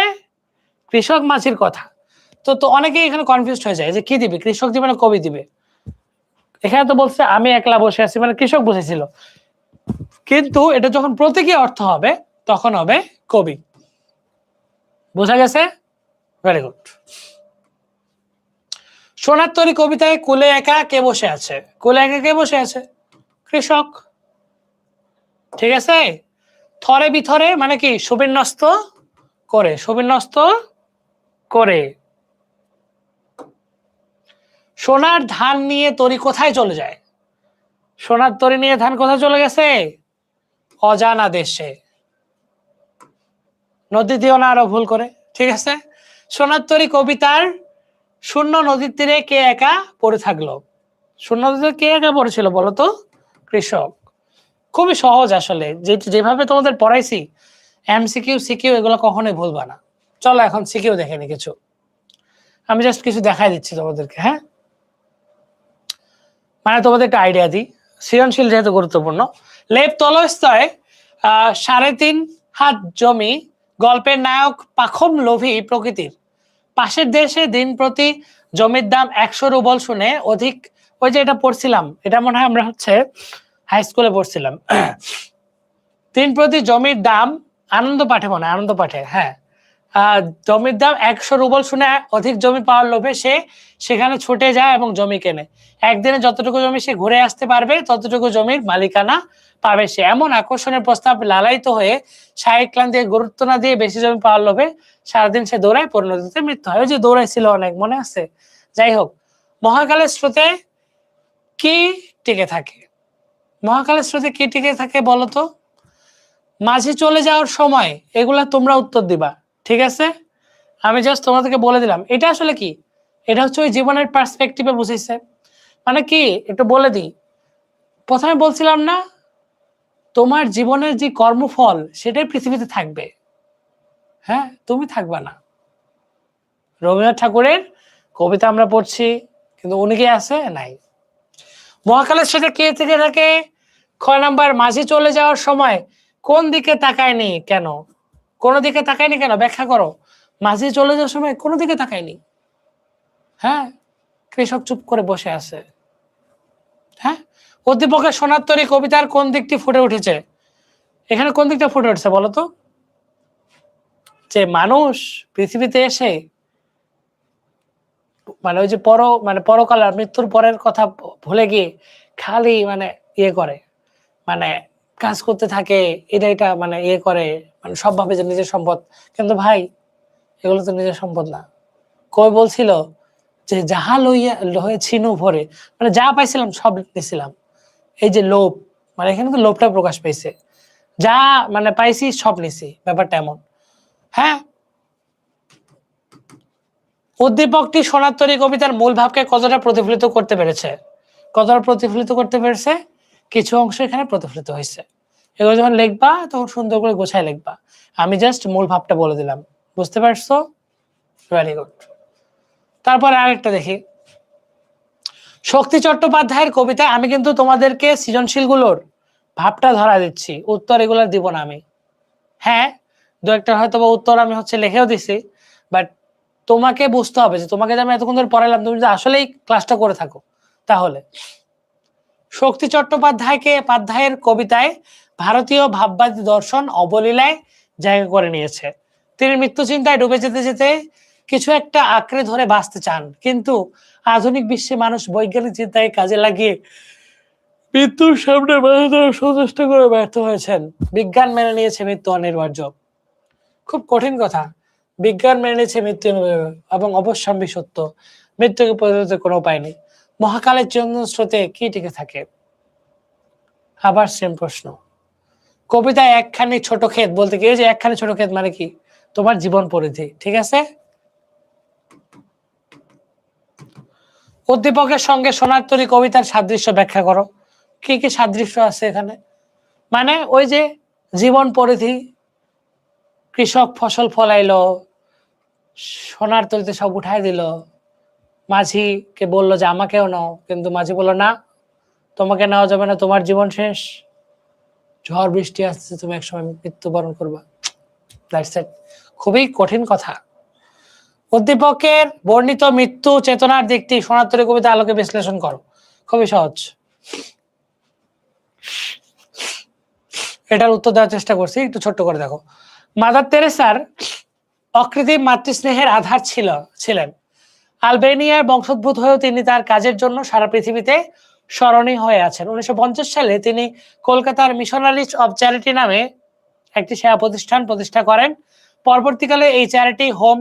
কৃষক মাঝির কথা, তো অনেকেই এখানে কনফিউজ হয়ে যায় যে কি দিবে, কৃষক দিবে না কবি দিবে। এখানে তো বলছে আমি একলা বসে আছি, মানে কৃষক বসেছিল, কিন্তু এটা যখন প্রতীকী অর্থ হবে তখন হবে কবি। বোঝা গেছে? Very good. সোনার তরী কবিতায় কুলে একা কে বসে আছে? কুলে একা কে বসে আছে? কৃষক। ঠিক আছে। থরে বিথরে মানে কি? সুবিন্যস্ত করে, সুবিন্যস্ত করে। সোনার ধান নিয়ে তরি কোথায় চলে যায়? সোনার তরি নিয়ে ধান কোথায় চলে গেছে? অজানা দেশে। নদী দিও না আরো ভুল করে। ঠিক আছে। সোনার তরি কবিতার শূন্য নদীর তীরে কে একা পড়ে থাকলো? শূন্য নদীতে কে একা পড়েছিল বলতো? কৃষক। খুবই সহজ আসলে, যেভাবে তোমাদের পড়াইছি এমসিকিউ সিকিউ এগুলো কখনোই ভুলবা না। চলো এখন সিকিউ দেখে নি কিছু, আমি জাস্ট কিছু দেখাই দিচ্ছি তোমাদেরকে। হ্যাঁ, মানে তোমাদের একটা আইডিয়া দিই, সৃজনশীল যেহেতু গুরুত্বপূর্ণ। লেপ তলস্তয় 3.5 হাত জমি, গল্পের নায়ক পাখম লোভী প্রকৃতির, পাশের দেশে দিন প্রতি জমির দাম 100 রুবল শুনে অধিক। ওই যে এটা পড়ছিলাম, এটা মনে হয় আমরা হচ্ছে হাই স্কুলে পড়ছিলাম। দিন প্রতি জমির দাম, আনন্দ পাঠে মনে হয়, আনন্দ পাঠে। হ্যাঁ, জমির দাম 100 রুবল শুনে অধিক জমি পাওয়ার লোভে সে সেখানে ছুটে যায় এবং জমি কেনে। একদিনে যতটুকু জমি সে ঘুরে আসতে পারবে ততটুকু জমির মালিকানা পাবে সে। এমন আকর্ষণের প্রস্তাব লালায়িত হয়ে শারীরিক ক্লান্তি গুরুত্ব না দিয়ে বেশি জমি পাওয়ার লোভে সারাদিন সে দৌড়ায়, পরিণতিতে মৃত্যু হয়। ওই যে দৌড়াইছিল অনেক, মনে আছে? যাই হোক, মহাকালের স্রোতে কি টিকে থাকে? মহাকালের স্রোতে কি টিকে থাকে বলতো? মাঝে চলে যাওয়ার সময়। এগুলা তোমরা উত্তর দিবা। ঠিক আছে, আমি জাস্ট তোমাদেরকে বলে দিলাম এটা আসলে কি। এটা হচ্ছে ওই জীবনের পার্সপেক্টিভে বুঝেছে। মানে কি একটু বলে দিই, প্রথমে বলছিলাম না তোমার জীবনের যে কর্মফল সেটাই পৃথিবীতে থাকবে। হ্যাঁ, তুমি থাকবা না। রবীন্দ্রনাথ ঠাকুরের কবিতা আমরা পড়ছি, কিন্তু উনি কি আছে? নাই। মহাকালের সাথে কে থেকে থাকে? ক্ষয় নাম্বার, মাঝি চলে যাওয়ার সময় কোন দিকে তাকায়নি কেন? কোন দিকে তাকায়নি কেন ব্যাখ্যা করো। মাঝি চলে যাওয়ার সময় কোন দিকে তাকায়নি? হ্যাঁ, কৃষক চুপ করে বসে আছে। হ্যাঁ, উদ্দীপকের সোনার তরী কবিতার কোন দিকটি ফুটে উঠেছে? এখানে কোন দিকটা ফুটে উঠছে বলতো? যে মানুষ পৃথিবীতে এসে মানে ওই যে পরকাল আর মৃত্যুর পরের কথা ভুলে গিয়ে খালি ইয়ে করে, মানে কাজ করতে থাকে, এটা ইয়ে করে, সব ভাবে যে নিজের সম্পদ। কিন্তু ভাই, এগুলো তো নিজের সম্পদ না। কই বলছিল যে যাহা লইয়া ছিনু ভরে, যা পাইছিলাম সব নিছিলাম। এই যে লোভ, এখানে তো লোভটা প্রকাশ পাইছে। যা পাইছি সব নিছি, ব্যাপারটা এমন। হ্যাঁ, উদ্দীপকটি সোনার তরী কবিতার মূল ভাবকে কতটা প্রতিফলিত করতে পেরেছে? কতটা প্রতিফলিত করতে পেরেছে? কিছু অংশ এখানে প্রতিফলিত হয়েছে। এগুলো যখন লিখবা তখন সুন্দর করে গোছায় লিখবা। আমি জাস্ট মূল ভাবটা বলে দিলাম, বুঝতে পারছো? Very good. তারপরে আরেকটা দেখি, শক্তি চট্টোপাধ্যায়ের কবিতায় আমি কিন্তু তোমাদেরকে সৃজনশীল গুলোর ভাবটা ধরা দিচ্ছি, উত্তর এগুলো দিব না আমি। হ্যাঁ, দু একটা হয়তো উত্তর আমি লিখেও দিছি, বাট তোমাকে বুঝতে হবে যে তোমাকে যে আমি এতক্ষণ ধরে পড়ালাম, তুমি যদি আসলেই ক্লাসটা করে থাকো তাহলে। শক্তি চট্টোপাধ্যায়ের কবিতায় ভারতীয় ভাববাদী দর্শন অবলীলায় জায়গা করে নিয়েছে। তিনি মৃত্যু চিন্তায় ডুবে যেতে যেতে কিছু একটা আঁকড়ে ধরে বাঁচতে চান, কিন্তু আধুনিক বিশ্বে মানুষ বৈজ্ঞানিক চিন্তায় কাজে লাগিয়ে মৃত্যুর সামনে বাধা দেওয়ার সচেষ্টা করে ব্যর্থ হয়েছেন। বিজ্ঞান মেনে নিয়েছে মৃত্যু অনিবার্য। খুব কঠিন কথা। বিজ্ঞান মেনে নিয়েছে মৃত্যু এবং অবশ্যম্বী সত্য, মৃত্যুকে প্রতিরোধের কোনো উপায় নেই। মহাকালের চন্দন স্রোতে কি টিকে থাকে? আবার সেম প্রশ্ন। কবিতায় একখানি ছোট ক্ষেত বলতে কি, যে একখানি ছোট ক্ষেত মানে কি? তোমার জীবন পরিধি, ঠিক আছে? উদ্দীপকের সঙ্গে সোনার তরী কবিতার সাদৃশ্য ব্যাখ্যা করো। কি কি সাদৃশ্য আছে এখানে? ওই যে জীবন পরিধি, কৃষক ফসল ফলাইলো, সোনার তরীতে সব উঠাই দিল, মাঝিকে বললো যে আমাকেও নাও, কিন্তু মাঝি বললো না, তোমাকে নেওয়া যাবে না, তোমার জীবন শেষ, ঝড় বৃষ্টি আসছে, তুমি একসময় মৃত্যুবরণ করবা। খুবই কঠিন কথা। উদ্দীপকের বর্ণিত মৃত্যু চেতনার দিকটি সোনার তরী কবিতা আলোকে বিশ্লেষণ করো। খুবই সহজ, এটার উত্তর দেওয়ার চেষ্টা করছি, একটু ছোট্ট করে দেখো। মাদার তেরেসার অকৃত্রিম মাতৃস্নেহের আধার ছিলেন। আলবেনিয়ার বংশোদ্ভূত হয়েও তিনি তার কাজের জন্য সারা পৃথিবীতে স্মরণীয় হয়ে আছেন। 1950 সালে তিনি কলকাতার মিশনারিজ অব চ্যারিটি নামে একটি সেবা প্রতিষ্ঠান প্রতিষ্ঠা করেন। পরবর্তীকালে এই চ্যারিটি হোম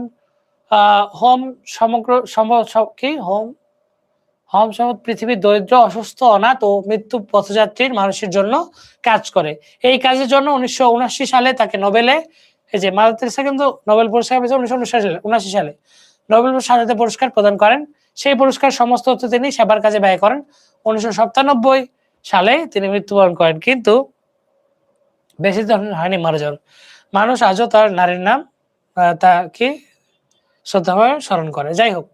পৃথিবীর দরিদ্র, অসুস্থ, অনাথ ও মৃত্যু পথযাত্রীর মানুষের জন্য কাজ করে। এই কাজের জন্য 1979 সালে তাকে নোবেলে, এই যে মাদার তেরেসা কিন্তু নোবেল পুরস্কার পেয়েছে 1979 সালে, নোবেল শান্তি পুরস্কার প্রদান করেন। সেই পুরস্কার সমস্ত অর্থ তিনি সেবার কাজে ব্যয় করেন। 1997 সালে তিনি মৃত্যুবরণ করেন, কিন্তু বেশি দিন হয়নি মারা যান। মানুষ আজও তার নারীর নাম তাকে শ্রদ্ধাভাবে স্মরণ করে। যাই হোক,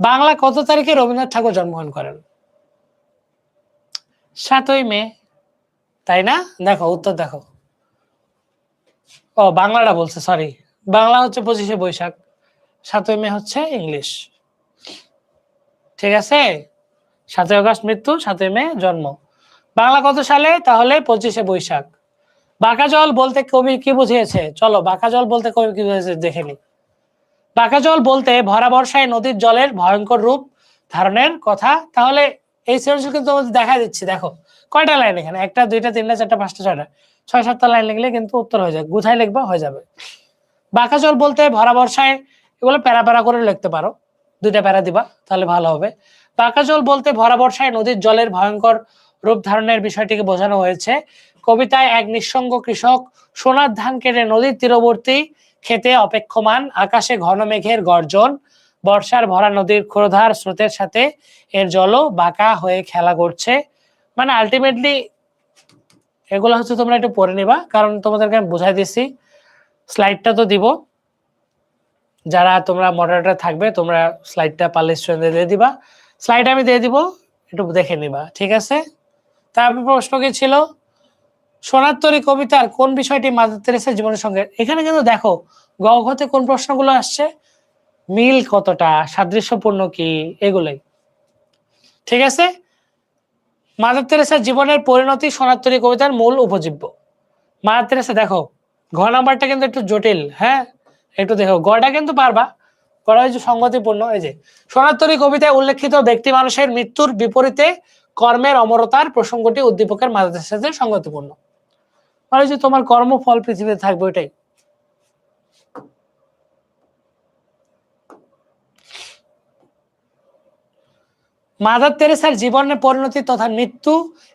বাংলা কত তারিখে রবীন্দ্রনাথ ঠাকুর জন্মগ্রহণ করেন? 7ই মে, তাই না? দেখো উত্তর দেখো। ও বাংলাটা বলছে, সরি, বাংলা হচ্ছে 25শে বৈশাখ, 7ই মে হচ্ছে ইংলিশ, ঠিক আছে? 7ই আগস্ট মৃত্যু, 7ই মে জন্ম। বাংলা কত সালে? তাহলে 25শে বৈশাখ। বাঁকা জল বলতে কবি কি বুঝিয়েছে? চলো বাঁকা জল বলতে কবি কি বুঝিয়েছে দেখে নি। বাঁকা জল বলতে ভরা বর্ষায় নদীর জলের ভয়ঙ্কর রূপ ধারণের কথা। তাহলে এই সৃজনশীল কিন্তু দেখা দিচ্ছি, দেখো কয়টা লাইন এখানে, 1টা 2টা 3টা 4টা 5টা 6টা 6-7টা লাইন লিখলে কিন্তু উত্তর হয়ে যায়, গুছাই লিখবা হয়ে যাবে। বাঁকা জল বলতে ভরা বর্ষায়, এগুলো প্যারা প্যারা করে লিখতে পারো, 2টা প্যারা দিবা তাহলে ভালো হবে। বাঁকা জল বলতে ভরা বর্ষায় নদীর জলের ভয়ঙ্কর রূপ ধারণের বিষয়টিকে বোঝানো হয়েছে। কবিতায় এক নিঃসঙ্গ কৃষক সোনার ধান কেটে নদীর তীরবর্তী খেতে অপেক্ষমান, আকাশে ঘন মেঘের গর্জন, বর্ষার ভরা নদীর ক্ষুরধার স্রোতের সাথে এর জলও বাঁকা হয়ে খেলা করছে। আলটিমেটলি এগুলো তোমরা একটু পড়ে নিবা, কারণ তোমাদেরকে আমি বুঝাই দিচ্ছি। স্লাইডটা তো দিব, যারা তোমরা মডারেটর থাকবে তোমরা স্লাইডটা পারলে স্টুডেন্টদের দিয়ে দিবা। স্লাইড আমি দিয়ে দিব, একটু দেখে নিবা, ঠিক আছে? তারপর প্রশ্ন কি ছিল, সোনার তরী কবিতার কোন বিষয়টি মাদার তেরেসার জীবনের সঙ্গে, এখানে কিন্তু দেখো গ ঘতে কোন প্রশ্নগুলো আসছে, মিল কতটা, সাদৃশ্যপূর্ণ কি, এগুলোই, ঠিক আছে? মাদার তেরেসার জীবনের পরিণতি সোনার তরী কবিতার মূল উপজীব্য। মাদার তেরেসা দেখো ঘ নাম্বারটা কিন্তু একটু জটিল, হ্যাঁ একটু দেখো, গটা কিন্তু পারবা, গটা হচ্ছে সংগতিপূর্ণ। এই যে সোনার তরী কবিতায় উল্লেখিত ব্যক্তি মানুষের মৃত্যুর বিপরীতে কর্মের অমরতার প্রসঙ্গটি উদ্দীপকের মাদার তেরেসার সাথে সংগতিপূর্ণ, মানে যে তোমার কর্মফল পৃথিবীতে থাকবে ওইটাই। মাদার তেরেসার জীবনের পরিণতি তথা মৃত্যু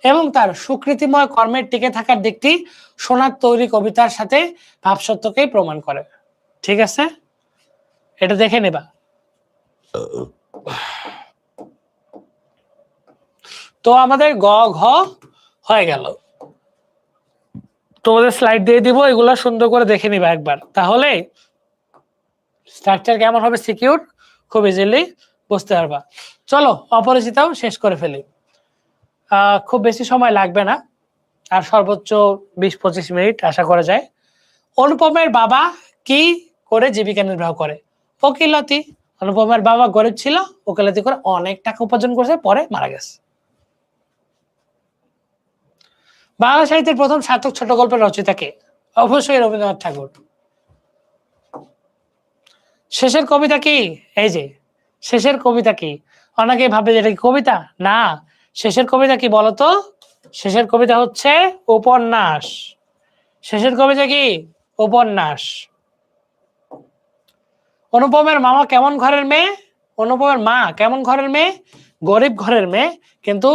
এবং তার সুকৃতিময় কর্মের টিকে থাকার দিকটি সোনার তৈরি কবিতার সাথে ভাবসত্যকেই প্রমাণ করে, ঠিক আছে? এটা দেখে নেবা। তো আমাদের গ ঘ হয়ে গেল, তোমাদের স্লাইড দিয়ে দিব, এগুলো সুন্দর করে দেখে নিবা একবার, তাহলে স্ট্রাকচার কেমন হবে সিকিউর খুব ইজিলি বুঝতে পারবা। চলো অপরিচিতাও শেষ করে ফেলি, খুব বেশি সময় লাগবে না, আর সর্বোচ্চ 20-25 মিনিট আশা করা যায়। অনুপমের বাবা কি করে জীবিকা নির্বাহ করে? ওকিলাতি। অনুপমের বাবা গরিব ছিল, ওকিলাতি করে অনেক টাকা উপার্জন করছে, পরে মারা গেছে। বাংলা সাহিত্যের প্রথম সার্থক ছোট গল্পের রচয়িতা কে? অবশ্যই রবীন্দ্রনাথ ঠাকুর। শেষের কবিতা কি? এই যে শেষের কবিতা কি, অনেকে ভাবে যে এটা কি কবিতা, না, শেষের কবিতা কি বলতো? শেষের কবিতা হচ্ছে উপন্যাস। শেষের কবিতা কি? উপন্যাস। অনুপমের মামা কেমন ঘরের মেয়ে? অনুপমের মা কেমন ঘরের মেয়ে? গরিব ঘরের মেয়ে, কিন্তু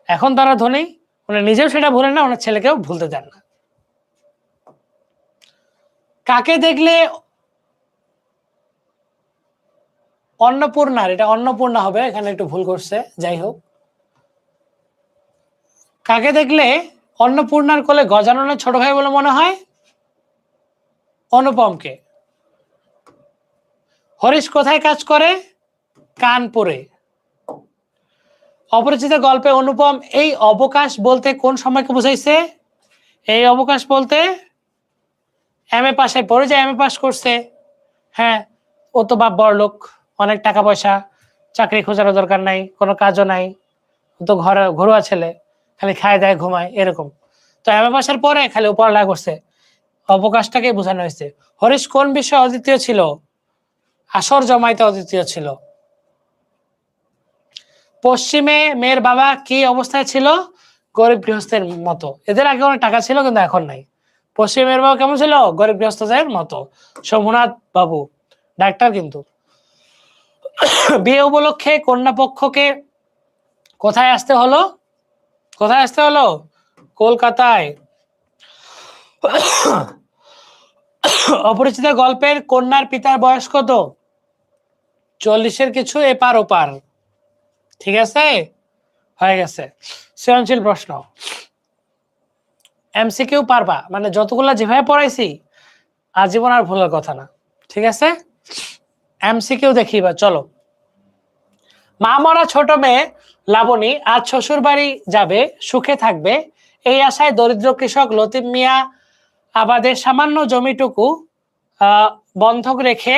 এখন তারা ধনী, উনি নিজেও সেটা ভুলেন না, ওনার ছেলেকেও ভুলতে চান না। কাকে দেখলে অন্নপূর্ণার, এটা অন্নপূর্ণা হবে, এখানে একটু ভুল করছে, যাই হোক। কাকে দেখলে অন্নপূর্ণার কোলে গজাননের ছোট ভাই বলে মনে হয়? অনুপমকে। হরিশ কোথায় কাজ করে? কানপুরে। অপরিচিত গল্পে অনুপম এই অবকাশ বলতে কোন সময়কে বুঝাইছে? এই অবকাশ বলতে এম এ পাশে পড়ে যায়, এম এ পাস করছে, হ্যাঁ, ও তো বাপ বড়লোক, অনেক টাকা পয়সা, চাকরি খোঁজারও দরকার নাই, কোনো কাজও নাই, ও তো ঘরোয়া ছেলে, খালি খায় দেয় ঘুমায় এরকম। তো এম এ পাশের পরে খালি পড়ালেখা করছে, অবকাশটাকে বোঝানো হয়েছে। হরিশ কোন বিষয়ে অদ্বিতীয় ছিল? আসর জমাইতে অদ্বিতীয় ছিল। পশ্চিমে মেয়ের বাবা কি অবস্থায় ছিল? গরিব গৃহস্থের মতো। এদের আগে অনেক টাকা ছিল কিন্তু এখন নাই। পশ্চিমে মেয়ের বাবা কেমন ছিল? গরিব গৃহস্থদের মতো। শম্ভুনাথ বাবু ডাক্তার কিন্তু। বিয়ে উপলক্ষে কন্যা পক্ষকে কোথায় আসতে হলো? কোথায় আসতে হলো? কলকাতায়। অপরিচিত গল্পের কন্যার পিতার বয়স কত? 40-এর কিছু এপার ওপার, ঠিক আছে, হয়ে গেছে। সৃজনশীল প্রশ্ন, এমসিকিউ পারবা, মানে যতগুলা যেভাবে পড়াইছি আজীবন আর ভুলার কথা না, ঠিক আছে? এমসিকিউ দেখিবা, চলো। মা মরা ছোট মেয়ে লাবণী আজ শ্বশুর বাড়ি যাবে, সুখে থাকবে, এই আশায় দরিদ্র কৃষক লতিফ মিয়া আবাদের সামান্য জমিটুকু বন্ধক রেখে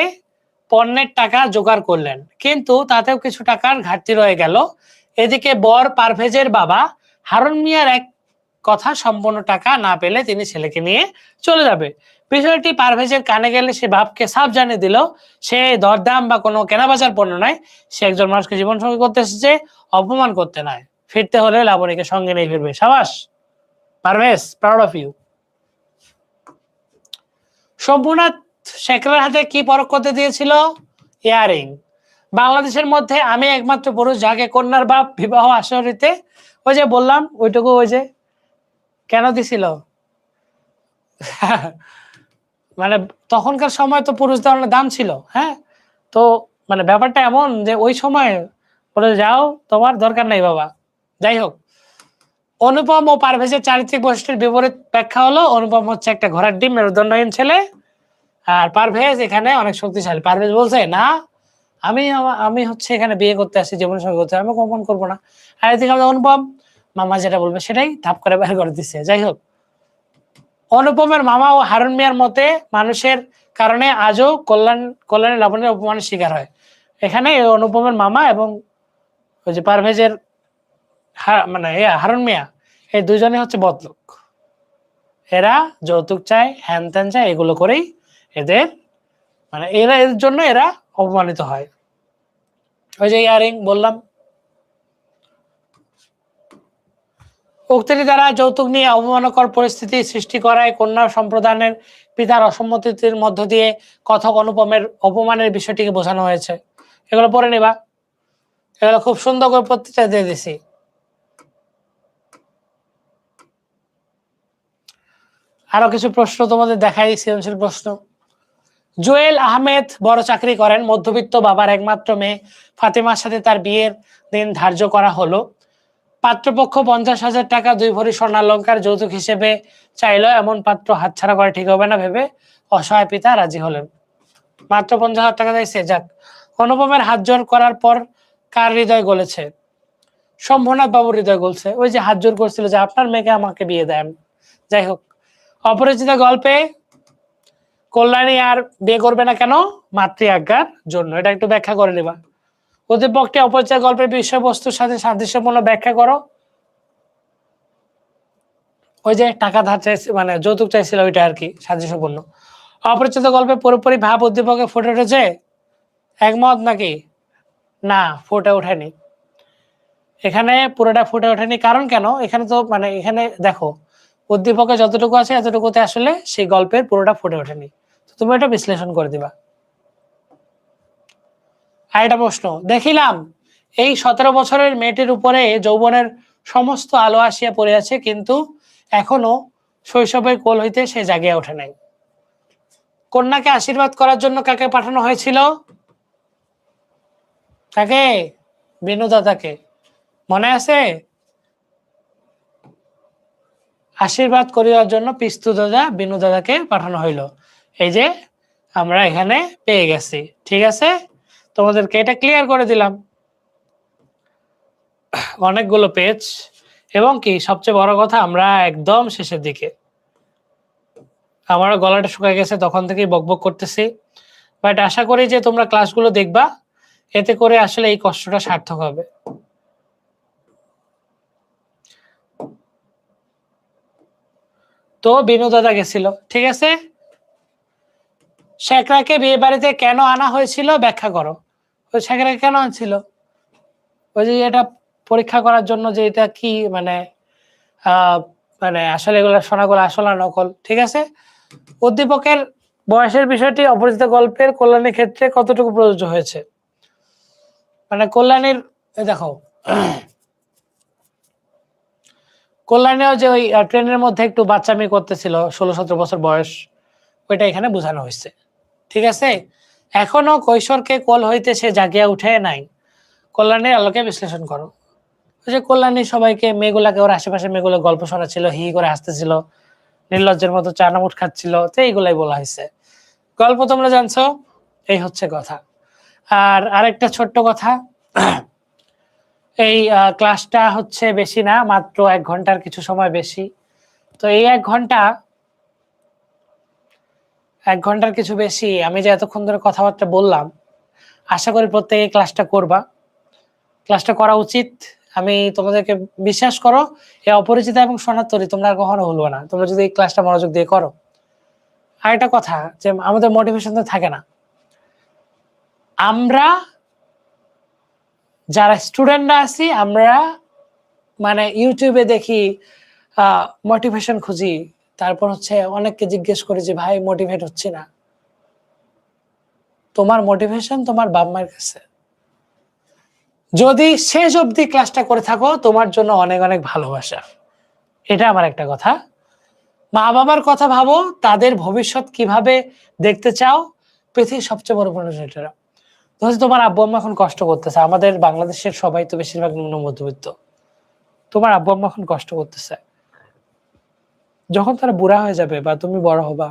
পণ্যের টাকা জোগাড় করলেন, কিন্তু তাতেও কিছু টাকার ঘাটতি রয়ে গেল। এদিকে বর পারভেজের বাবা হারুন মিয়ার এক কথা সম্পূর্ণ টাকা না পেলে তিনি ছেলেকে নিয়ে চলে যাবে। বিষয়টি পারভেজের কানে গেলে সে বাপকে সাফ জানিয়ে দিল সে দরদাম বা কোনো কেনাবেচার পণ্য নয়, সে একজন মানুষকে জীবন সঙ্গী করতে এসেছে, অপমান করতে নয়। ফিরতে হলে লাবণীকে সঙ্গে নিয়ে ফিরবে। সাবাস Parvez, proud of you. Shambhunath শেখরের হাতে কি পরখ করতে দিয়েছিল? ইয়ারিং। বাংলাদেশের মধ্যে আমি একমাত্র পুরুষ যাকে কন্যার বাপ বিবাহ আসরিতে, ওই যে বললাম ওইটুকু, ওই যে কেন দিছিল, মানে তখনকার সময় তো পুরুষদের অনেক দাম ছিল, হ্যাঁ, তো মানে ব্যাপারটা এমন যে ওই সময় বলে যাও, তোমার দরকার নাই বাবা। যাই হোক, অনুপম ও পারভেজের চারিত্রিক বৈশিষ্ট্যের বিপরীত ব্যাখ্যা হলো অনুপম হচ্ছে একটা ঘোড়ার ডিম, মেরুদণ্ডহীন ছেলে, আর পারভেজ এখানে অনেক শক্তিশালী। পারভেজ বলছে না, আমি হচ্ছে এখানে বিয়ে করতে আসছি, জীবন সঙ্গী করতে, আমি অপমান করবো না। আর এদিকে আমাদের অনুপম মামা যেটা বলবে সেটাই ধাপ করে বের করে দিচ্ছে। যাই হোক, অনুপমের মামা ও হারুন মিয়ার মতে মানুষের কারণে আজও কল্যাণী লাবণের অপমানের শিকার হয়। এখানে অনুপমের মামা এবং ওই যে পারভেজের মানে হারুন মিয়া, এই দুজনে হচ্ছে বদলোক। এরা যৌতুক চায়, হ্যান ত্যান চায়, এগুলো করেই এদের মানে এর জন্য এরা অপমানিত হয়। ওই যে ইয়ারিং বললাম, উক্তিটি দ্বারা যৌতুক নিয়ে অবমাননাকর পরিস্থিতি সৃষ্টি করায় কন্যা সম্প্রদানের পিতার অসম্মতির মধ্য দিয়ে কথক অনুপমের অপমানের বিষয়টিকে বোঝানো হয়েছে। এগুলো পড়ে নিবা, এগুলো খুব সুন্দর করে প্রত্যেকটা দিয়ে দিছি। আরো কিছু প্রশ্ন তোমাদের দেখাই, সৃজনশীল প্রশ্ন। জুয়েল আহমেদ বড় চাকরি করেন, মধ্যবিত্ত বাবার একমাত্র মেয়ে ফাতেমার সাথে তার বিয়ের দিন ধার্য করা হলো। পাত্রপক্ষ 50,000 টাকা 2 ভরি স্বর্ণালঙ্কার যৌতুক হিসেবে চাইলো। এমন পাত্র হাতছাড়া করা ঠিক হবে না ভেবে অসহায় পিতা রাজি হলেন। মাত্র 50,000 টাকা চাইছে। যাক, অনুপমের হাত জোর করার পর কার হৃদয় গলেছে? শম্ভুনাথ বাবুর হৃদয় গলছে। ওই যে হাত জোর করছিল যে আপনার মেয়েকে আমাকে বিয়ে দেন। যাই হোক, অপরিচিত গল্পে কল্যাণী আর বিয়ে করবে না কেন? মাতৃ আজ্ঞার জন্য। এটা একটু ব্যাখ্যা করে নিবা। উদ্দীপকটি অপরিচিত গল্পের বিষয়বস্তুর সাথে সাদৃশ্যপূর্ণ ব্যাখ্যা করো। ওই যে টাকা ধার চাইছে মানে যৌতুক চাইছিল, ওইটা আর কি সাদৃশ্যপূর্ণ। অপরিচিত গল্পে পুরোপুরি ভাব উদ্দীপকে ফুটে উঠেছে, একমত নাকি? না, ফুটে ওঠেনি। এখানে পুরোটা ফুটে ওঠেনি। কারণ কেন? এখানে তো মানে এখানে দেখো, উদ্দীপকে যতটুকু আছে এতটুকুতে আসলে সেই গল্পের পুরোটা ফুটে ওঠেনি। তুমি এটা বিশ্লেষণ করে দিবা। আর একটা প্রশ্ন, দেখিলাম এই 17 বছরের মেয়েটির উপরে যৌবনের সমস্ত আলো আসিয়া পড়িয়াছে, কিন্তু এখনো শৈশবের কোল হইতে সে জাগিয়া ওঠে নাই। কন্যাকে আশীর্বাদ করার জন্য কাকে পাঠানো হয়েছিল? কাকে? বিনু দাদাকে। মনে আছে? আশীর্বাদ করিবার জন্য পিস্তু দাদা বিনু দাদাকে পাঠানো হইল। এই যে আমরা এখানে পেয়ে গেছি। ঠিক আছে, তোমাদেরকে এটা ক্লিয়ার করে দিলাম। অনেকগুলো পেজ, এবং কি সবচেয়ে বড় কথা, আমরা একদম শেষের দিকে। আমার গলাটা শুকায় গেছে, তখন থেকেই বকবক করতেছি। বাট আশা করি যে তোমরা ক্লাসগুলো দেখবা, এতে করে আসলে এই কষ্টটা সার্থক হবে। তো বিনু দাদা গেছিল, ঠিক আছে। শেখরাকে বিয়ে বাড়িতে কেন আনা হয়েছিল ব্যাখ্যা করো। ওই শেখরাকে কেন আনছিল? ওই যে এটা পরীক্ষা করার জন্য যে এটা কি মানে মানে আসলে এগুলো শোনাগুলো আসলে নকল, ঠিক আছে। উদ্দীপকের বয়সের বিষয়টি অপরিচিত গল্পের কল্যাণীর ক্ষেত্রে কতটুকু প্রযোজ্য হয়েছে? মানে কল্যাণীর দেখো, কল্যাণীও যে ওই ট্রেনের মধ্যে একটু বাচ্চামি করতেছিল, 16-17 বছর বয়স, ওইটা এখানে বোঝানো হয়েছে। ঠিক আছে, এখনো কৈশোরকে কোল হইতে সে জাগিয়া উঠে নাই। কল্যাণীর আলোকে বিশ্লেষণ করো। ওই যে কল্যাণী সবাইকে, মেয়েগুলাকে, ওর আশেপাশে মেয়েগুলো গল্প শোনাচ্ছিল, হি করে হাসতেছিল, নির্লজ্জের মতো চানামুট খাচ্ছিল, তো এইগুলাই বলা হয়েছে। গল্প তোমরা জানছো, এই হচ্ছে কথা। আর আরেকটা ছোট্ট কথা, এই ক্লাসটা হচ্ছে বেশি না, মাত্র 1 ঘন্টার কিছু সময় বেশি। তো এই 1 ঘন্টার কিছু বেশি আমি যে এতক্ষণ ধরে কথাবার্তা বললাম, আশা করি প্রত্যেকে ক্লাসটা করবা। ক্লাসটা করা উচিত। আমি তোমাদেরকে, বিশ্বাস করো, এই অপরিচিতা এবং সনাতনী তোমরা আর কখনো ভুলবো না, তোমরা যদি এই ক্লাসটা মনোযোগ দিয়ে করো। আর একটা কথা, যে আমাদের মোটিভেশন তো থাকে না। আমরা যারা স্টুডেন্টরা আছি, আমরা মানে ইউটিউবে দেখি, মোটিভেশন খুঁজি, তারপর হচ্ছে অনেককে জিজ্ঞেস করি যে ভাই মোটিভেট হচ্ছে না। তোমার মোটিভেশন তোমার বাবা মায়ের কাছে। যদি শেষ অবধি ক্লাসটা করে থাকো, তোমার জন্য অনেক অনেক ভালোবাসা। এটা আমার একটা কথা। মা বাবার কথা ভাবো, তাদের ভবিষ্যৎ কিভাবে দেখতে চাও। পৃথিবীর সবচেয়ে বড় প্রশ্নটা, তোমার আব্বু আম্মা এখন কষ্ট করতেছে, আমাদের বাংলাদেশের সবাই তো বেশিরভাগ নিম্ন মধ্যবিত্ত। তোমার আব্বু আম্মা এখন কষ্ট করতেছে, যখন তারা বুড়া হয়ে যাবে বা তুমি বড় হবা,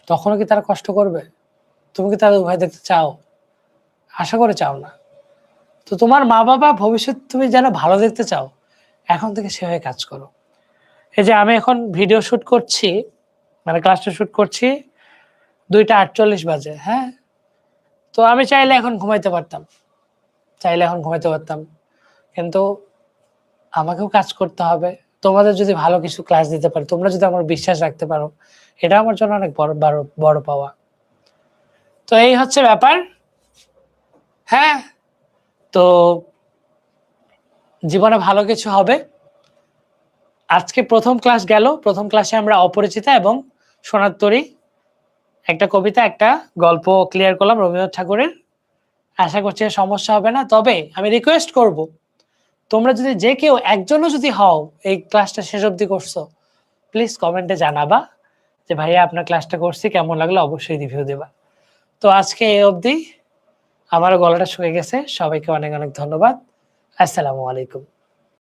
তখনও কি তারা কষ্ট করবে? তুমি কি তাদের উভয় দেখতে চাও? আশা করে চাও না। তো তোমার মা বাবা ভবিষ্যৎ তুমি যেন ভালো দেখতে চাও, এখন থেকে সেভাবে কাজ করো। এই যে আমি এখন ভিডিও শুট করছি, মানে ক্লাসটা শুট করছি 2:48 বাজে, হ্যাঁ। তো আমি চাইলে এখন ঘুমাইতে পারতাম, কিন্তু আমাকেও কাজ করতে হবে। তোমাদের যদি ভালো কিছু ক্লাস দিতে পারি, তোমরা যদি আমার বিশ্বাস রাখতে পারো, এটা আমার জন্য অনেক বড় পাওয়া। তো এই হচ্ছে ব্যাপার। হ্যাঁ, তো জীবনে ভালো কিছু হবে। আজকে প্রথম ক্লাস গেল। প্রথম ক্লাসে আমরা অপরিচিতা এবং সোনার তরী, একটা কবিতা, একটা গল্প ক্লিয়ার করলাম রবীন্দ্রনাথ ঠাকুরের। আশা করছি সমস্যা হবে না। তবে আমি রিকোয়েস্ট করব, তোমরা যদি যে কেউ একজনও যদি হও এই ক্লাসটা শেষ অবধি করছো, প্লিজ কমেন্টে জানাবা যে ভাইয়া আপনার ক্লাসটা করছি, কেমন লাগলো, অবশ্যই রিভিউ দেবা। তো আজকে এই অবধি, আমারও গলাটা শুয়ে গেছে। সবাইকে অনেক অনেক ধন্যবাদ। আসসালামু আলাইকুম।